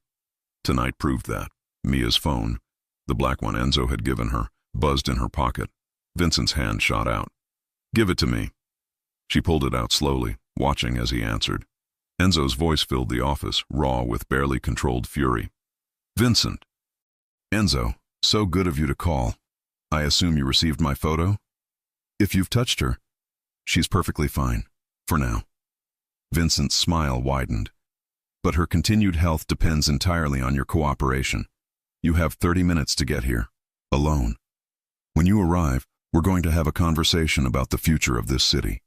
Tonight proved that. Mia's phone, the black one Enzo had given her, buzzed in her pocket. Vincent's hand shot out. Give it to me. She pulled it out slowly, watching as he answered. Enzo's voice filled the office, raw with barely controlled fury. Vincent. Enzo, so good of you to call. I assume you received my photo? If you've touched her, she's perfectly fine. For now. Vincent's smile widened. But her continued health depends entirely on your cooperation. You have 30 minutes to get here. Alone. When you arrive, we're going to have a conversation about the future of this city.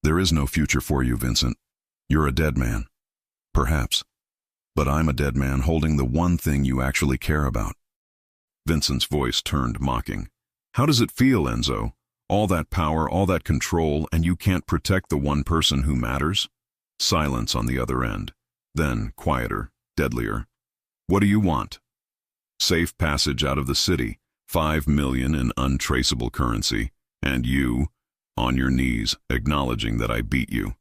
There is no future for you, Vincent. You're a dead man. Perhaps. But I'm a dead man holding the one thing you actually care about. Vincent's voice turned mocking. How does it feel, Enzo? All that power, all that control, and you can't protect the one person who matters? Silence on the other end. Then, quieter, deadlier. What do you want? Safe passage out of the city, 5 million in untraceable currency, and you, on your knees, acknowledging that I beat you.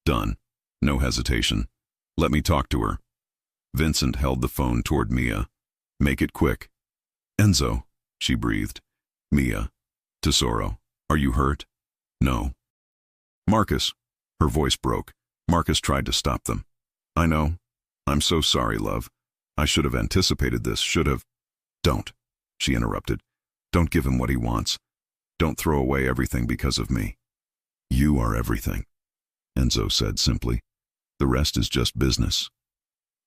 Done. No hesitation. Let me talk to her. Vincent held the phone toward Mia. Make it quick. Enzo, she breathed. Mia. Tesoro, are you hurt? No. Marcus. Her voice broke. Marcus tried to stop them. I know. I'm so sorry, love. I should have anticipated this, should have. Don't, she interrupted. Don't give him what he wants. Don't throw away everything because of me. You are everything, Enzo said simply. The rest is just business.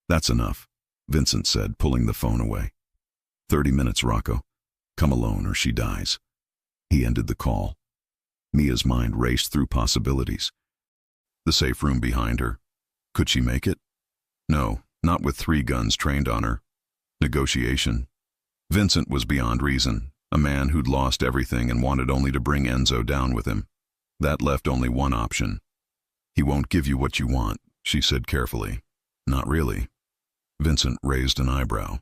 That's enough, Vincent said, pulling the phone away. 30 minutes, Rocco. Come alone or she dies. He ended the call. Mia's mind raced through possibilities. The safe room behind her. Could she make it? No, not with 3 guns trained on her. Negotiation. Vincent was beyond reason, a man who'd lost everything and wanted only to bring Enzo down with him. That left only one option. He won't give you what you want, she said carefully. Not really. Vincent raised an eyebrow.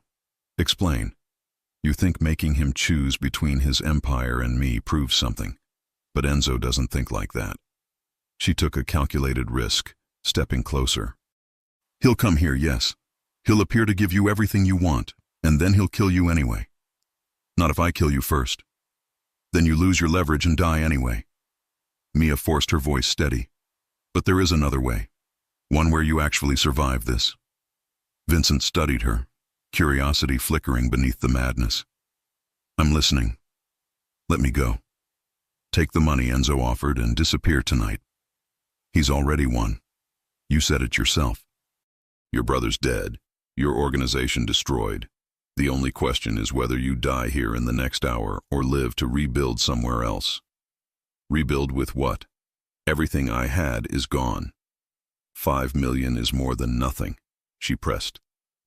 Explain. You think making him choose between his empire and me proves something, but Enzo doesn't think like that. She took a calculated risk, stepping closer. He'll come here, yes. He'll appear to give you everything you want, and then he'll kill you anyway. Not if I kill you first. Then you lose your leverage and die anyway. Mia forced her voice steady. But there is another way. One where you actually survive this. Vincent studied her, curiosity flickering beneath the madness. I'm listening. Let me go. Take the money Enzo offered and disappear tonight. He's already won. You said it yourself. Your brother's dead. Your organization destroyed. The only question is whether you die here in the next hour or live to rebuild somewhere else. Rebuild with what? Everything I had is gone. 5 million is more than nothing, she pressed.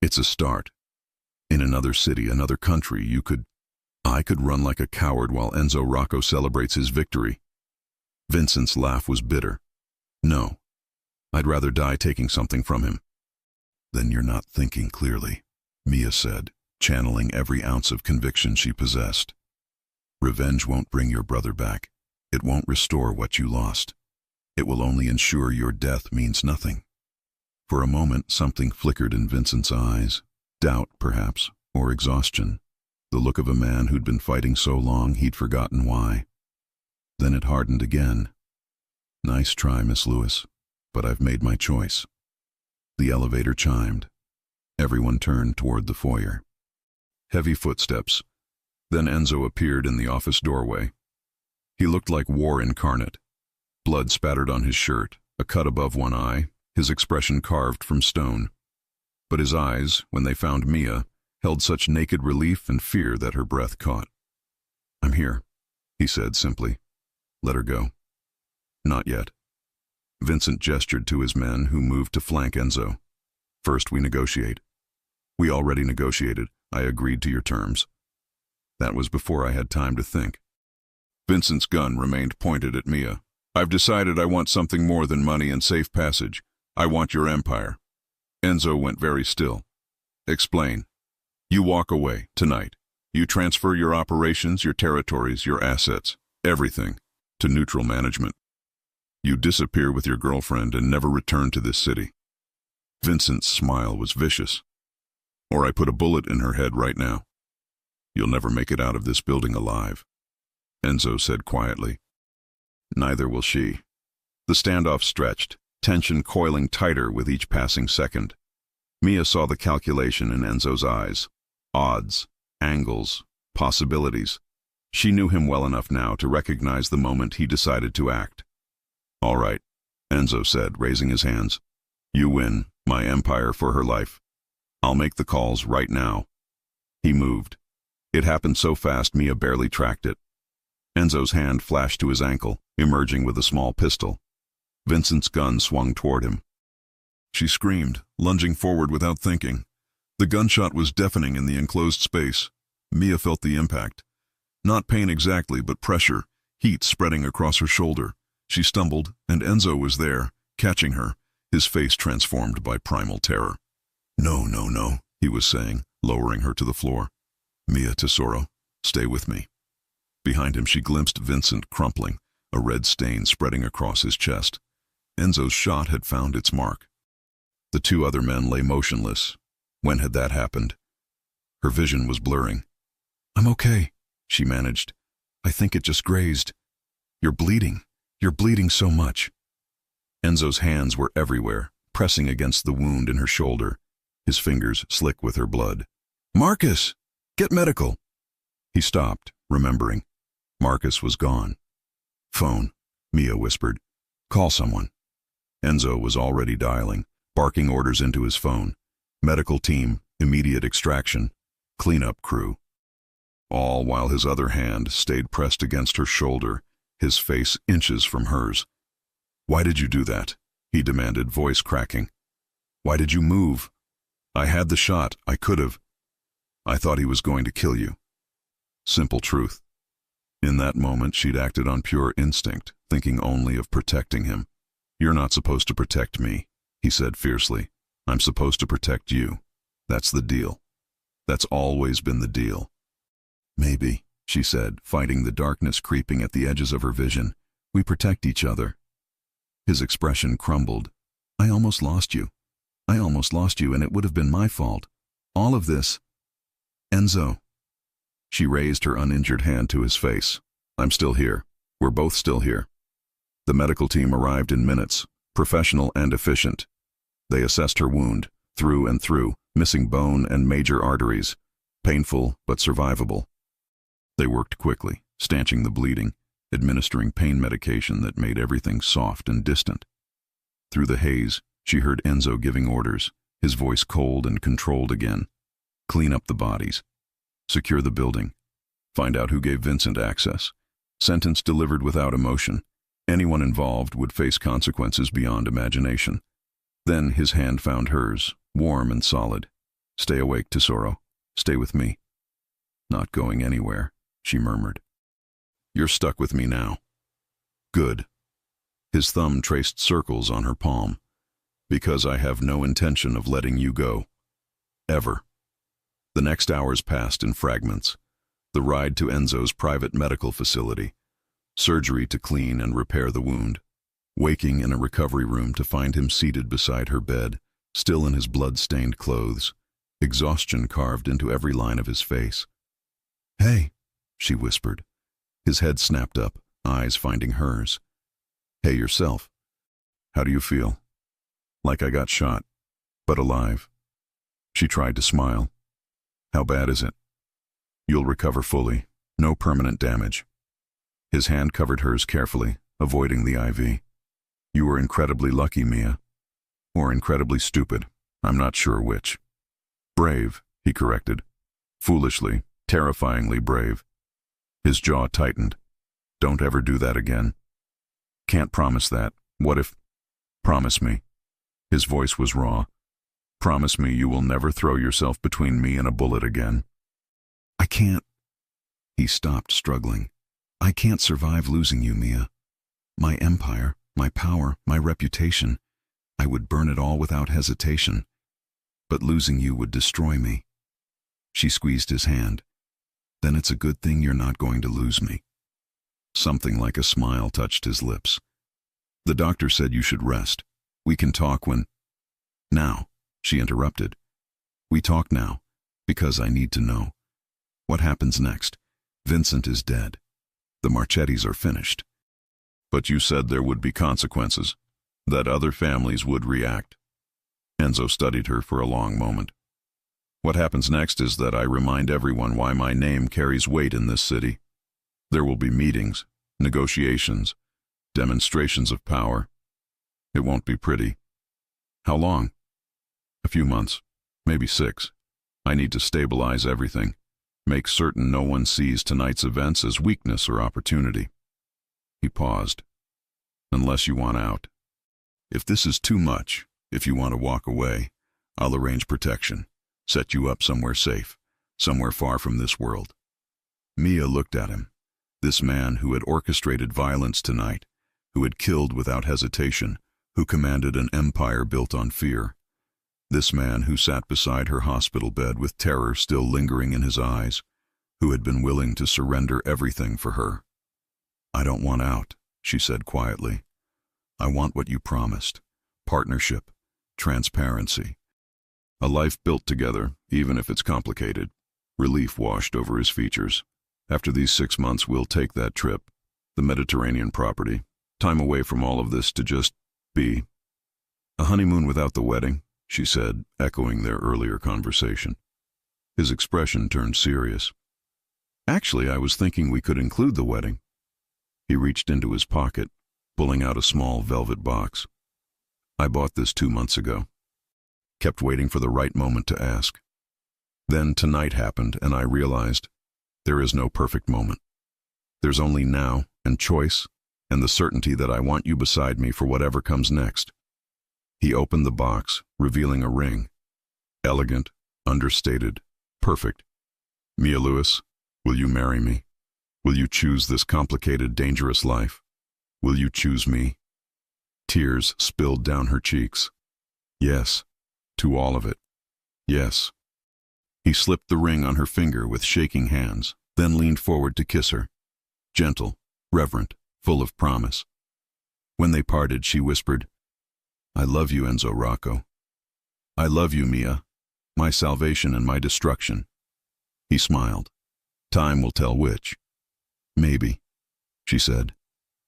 It's a start. In another city, another country, I could run like a coward while Enzo Rocco celebrates his victory. Vincent's laugh was bitter. No, I'd rather die taking something from him. Then you're not thinking clearly, Mia said, channeling every ounce of conviction she possessed. Revenge won't bring your brother back. It won't restore what you lost. It will only ensure your death means nothing. For a moment, something flickered in Vincent's eyes. Doubt, perhaps, or exhaustion. The look of a man who'd been fighting so long he'd forgotten why. Then it hardened again. Nice try, Miss Lewis, but I've made my choice. The elevator chimed. Everyone turned toward the foyer. Heavy footsteps. Then Enzo appeared in the office doorway. He looked like war incarnate. Blood spattered on his shirt, a cut above one eye, his expression carved from stone. But his eyes, when they found Mia, held such naked relief and fear that her breath caught. "I'm here," he said simply. "Let her go." "Not yet." Vincent gestured to his men, who moved to flank Enzo. "First we negotiate." "We already negotiated. I agreed to your terms." That was before I had time to think. Vincent's gun remained pointed at Mia. "I've decided I want something more than money and safe passage. I want your empire." Enzo went very still. "Explain." "You walk away, tonight. You transfer your operations, your territories, your assets, everything, to neutral management. You disappear with your girlfriend and never return to this city." Vincent's smile was vicious. "Or I put a bullet in her head right now. You'll never make it out of this building alive." Enzo said quietly. "Neither will she." The standoff stretched, tension coiling tighter with each passing second. Mia saw the calculation in Enzo's eyes. Odds, angles, possibilities. She knew him well enough now to recognize the moment he decided to act. "All right," Enzo said, raising his hands. "You win, my empire for her life. I'll make the calls right now." He moved. It happened so fast Mia barely tracked it. Enzo's hand flashed to his ankle, emerging with a small pistol. Vincent's gun swung toward him. She screamed, lunging forward without thinking. The gunshot was deafening in the enclosed space. Mia felt the impact. Not pain exactly, but pressure, heat spreading across her shoulder. She stumbled, and Enzo was there, catching her, his face transformed by primal terror. "No, no, no," he was saying, lowering her to the floor. "Mia, Tesoro, stay with me." Behind him she glimpsed Vincent crumpling, a red stain spreading across his chest. Enzo's shot had found its mark. The two other men lay motionless. When had that happened? Her vision was blurring. "I'm okay," she managed. "I think it just grazed." "You're bleeding. You're bleeding so much." Enzo's hands were everywhere, pressing against the wound in her shoulder, his fingers slick with her blood. "Marcus! Get medical!" He stopped, remembering. Marcus was gone. "Phone," Mia whispered. "Call someone." Enzo was already dialing, barking orders into his phone. Medical team, immediate extraction, cleanup crew. All while his other hand stayed pressed against her shoulder, his face inches from hers. "Why did you do that?" he demanded, voice cracking. "Why did you move?" "I had the shot. I could have." "I thought he was going to kill you." Simple truth. In that moment she'd acted on pure instinct, thinking only of protecting him. "You're not supposed to protect me," he said fiercely. "I'm supposed to protect you. That's the deal. That's always been the deal." "Maybe," she said, fighting the darkness creeping at the edges of her vision. "We protect each other." His expression crumbled. "I almost lost you. I almost lost you, and it would have been my fault. All of this. Enzo." She raised her uninjured hand to his face. "I'm still here. We're both still here." The medical team arrived in minutes, professional and efficient. They assessed her wound, through and through, missing bone and major arteries. Painful, but survivable. They worked quickly, stanching the bleeding, administering pain medication that made everything soft and distant. Through the haze, she heard Enzo giving orders, his voice cold and controlled again. "Clean up the bodies. Secure the building. Find out who gave Vincent access. Sentence delivered without emotion. Anyone involved would face consequences beyond imagination." Then his hand found hers, warm and solid. "Stay awake, Tesoro. Stay with me." "Not going anywhere," she murmured. "You're stuck with me now." "Good." His thumb traced circles on her palm. "Because I have no intention of letting you go. Ever." The next hours passed in fragments. The ride to Enzo's private medical facility. Surgery to clean and repair the wound. Waking in a recovery room to find him seated beside her bed, still in his blood-stained clothes, exhaustion carved into every line of his face. "Hey," she whispered. His head snapped up, eyes finding hers. "Hey yourself. How do you feel?" "Like I got shot, but alive." She tried to smile. How bad is it? You'll recover fully. No permanent damage. His hand covered hers carefully, avoiding the IV. You were incredibly lucky, Mia. Or incredibly stupid. I'm not sure which. Brave, he corrected. Foolishly, terrifyingly brave. His jaw tightened. Don't ever do that again. Can't promise that. What if... Promise me. His voice was raw. Promise me you will never throw yourself between me and a bullet again. I can't. He stopped, struggling. I can't survive losing you, Mia. My empire, my power, my reputation. I would burn it all without hesitation. But losing you would destroy me. She squeezed his hand. Then it's a good thing you're not going to lose me. Something like a smile touched his lips. The doctor said you should rest. We can talk when... Now, she interrupted. We talk now, because I need to know. What happens next? Vincent is dead. The Marchettis are finished. But you said there would be consequences, that other families would react. Enzo studied her for a long moment. What happens next is that I remind everyone why my name carries weight in this city. There will be meetings, negotiations, demonstrations of power. It won't be pretty. How long? A few months, maybe 6. I need to stabilize everything, make certain no one sees tonight's events as weakness or opportunity. He paused. Unless you want out. If this is too much, if you want to walk away, I'll arrange protection, set you up somewhere safe, somewhere far from this world. Mia looked at him, this man who had orchestrated violence tonight, who had killed without hesitation, who commanded an empire built on fear. This man who sat beside her hospital bed with terror still lingering in his eyes, who had been willing to surrender everything for her. I don't want out, she said quietly. I want what you promised. Partnership, transparency. A life built together, even if it's complicated. Relief washed over his features. After these 6 months, we'll take that trip, the Mediterranean property, time away from all of this to just be. A honeymoon without the wedding, she said, echoing their earlier conversation. His expression turned serious. Actually, I was thinking we could include the wedding. He reached into his pocket, pulling out a small velvet box. I bought this 2 months ago. Kept waiting for the right moment to ask. Then tonight happened, and I realized there is no perfect moment. There's only now and choice and the certainty that I want you beside me for whatever comes next. He opened the box, revealing a ring. Elegant, understated, perfect. Mia Lewis, will you marry me? Will you choose this complicated, dangerous life? Will you choose me? Tears spilled down her cheeks. Yes, to all of it. Yes. He slipped the ring on her finger with shaking hands, then leaned forward to kiss her. Gentle, reverent, full of promise. When they parted, she whispered, I love you, Enzo Rocco. I love you, Mia, my salvation and my destruction. He smiled. Time will tell which. Maybe, she said.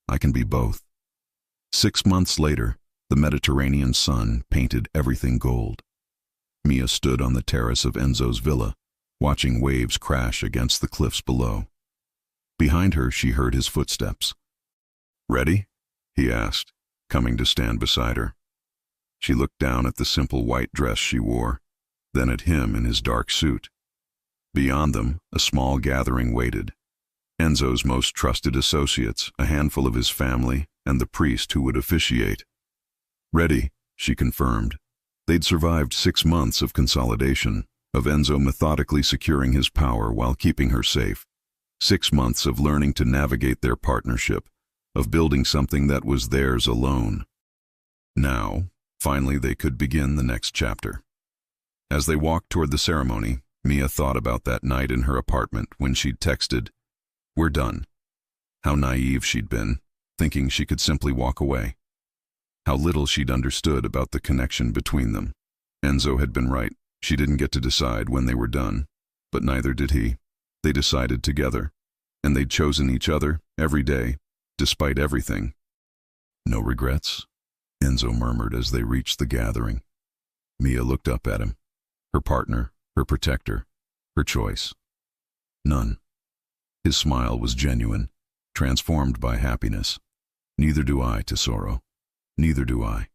I can be both. 6 months later, the Mediterranean sun painted everything gold. Mia stood on the terrace of Enzo's villa, watching waves crash against the cliffs below. Behind her, she heard his footsteps. Ready? He asked, coming to stand beside her. She looked down at the simple white dress she wore, then at him in his dark suit. Beyond them, a small gathering waited. Enzo's most trusted associates, a handful of his family, and the priest who would officiate. Ready, she confirmed. They'd survived 6 months of consolidation, of Enzo methodically securing his power while keeping her safe. 6 months of learning to navigate their partnership, of building something that was theirs alone. Now, finally, they could begin the next chapter. As they walked toward the ceremony, Mia thought about that night in her apartment when she'd texted, We're done. How naive she'd been, thinking she could simply walk away. How little she'd understood about the connection between them. Enzo had been right. She didn't get to decide when they were done, but neither did he. They decided together, and they'd chosen each other every day, despite everything. No regrets? Enzo murmured as they reached the gathering. Mia looked up at him. her partner, her protector, her choice. None. His smile was genuine, transformed by happiness. Neither do I, Tesoro. Neither do I.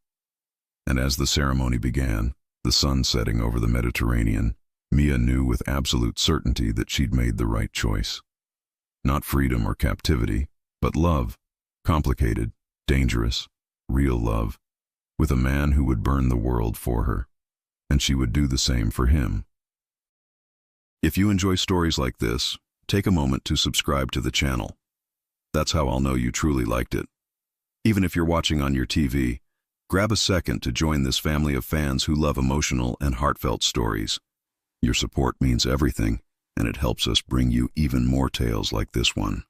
And as the ceremony began, the sun setting over the Mediterranean, Mia knew with absolute certainty that she'd made the right choice. Not freedom or captivity, but love. Complicated, dangerous, real love. With a man who would burn the world for her. And she would do the same for him. If you enjoy stories like this, take a moment to subscribe to the channel. That's how I'll know you truly liked it. Even if you're watching on your TV, grab a second to join this family of fans who love emotional and heartfelt stories. Your support means everything, and it helps us bring you even more tales like this one.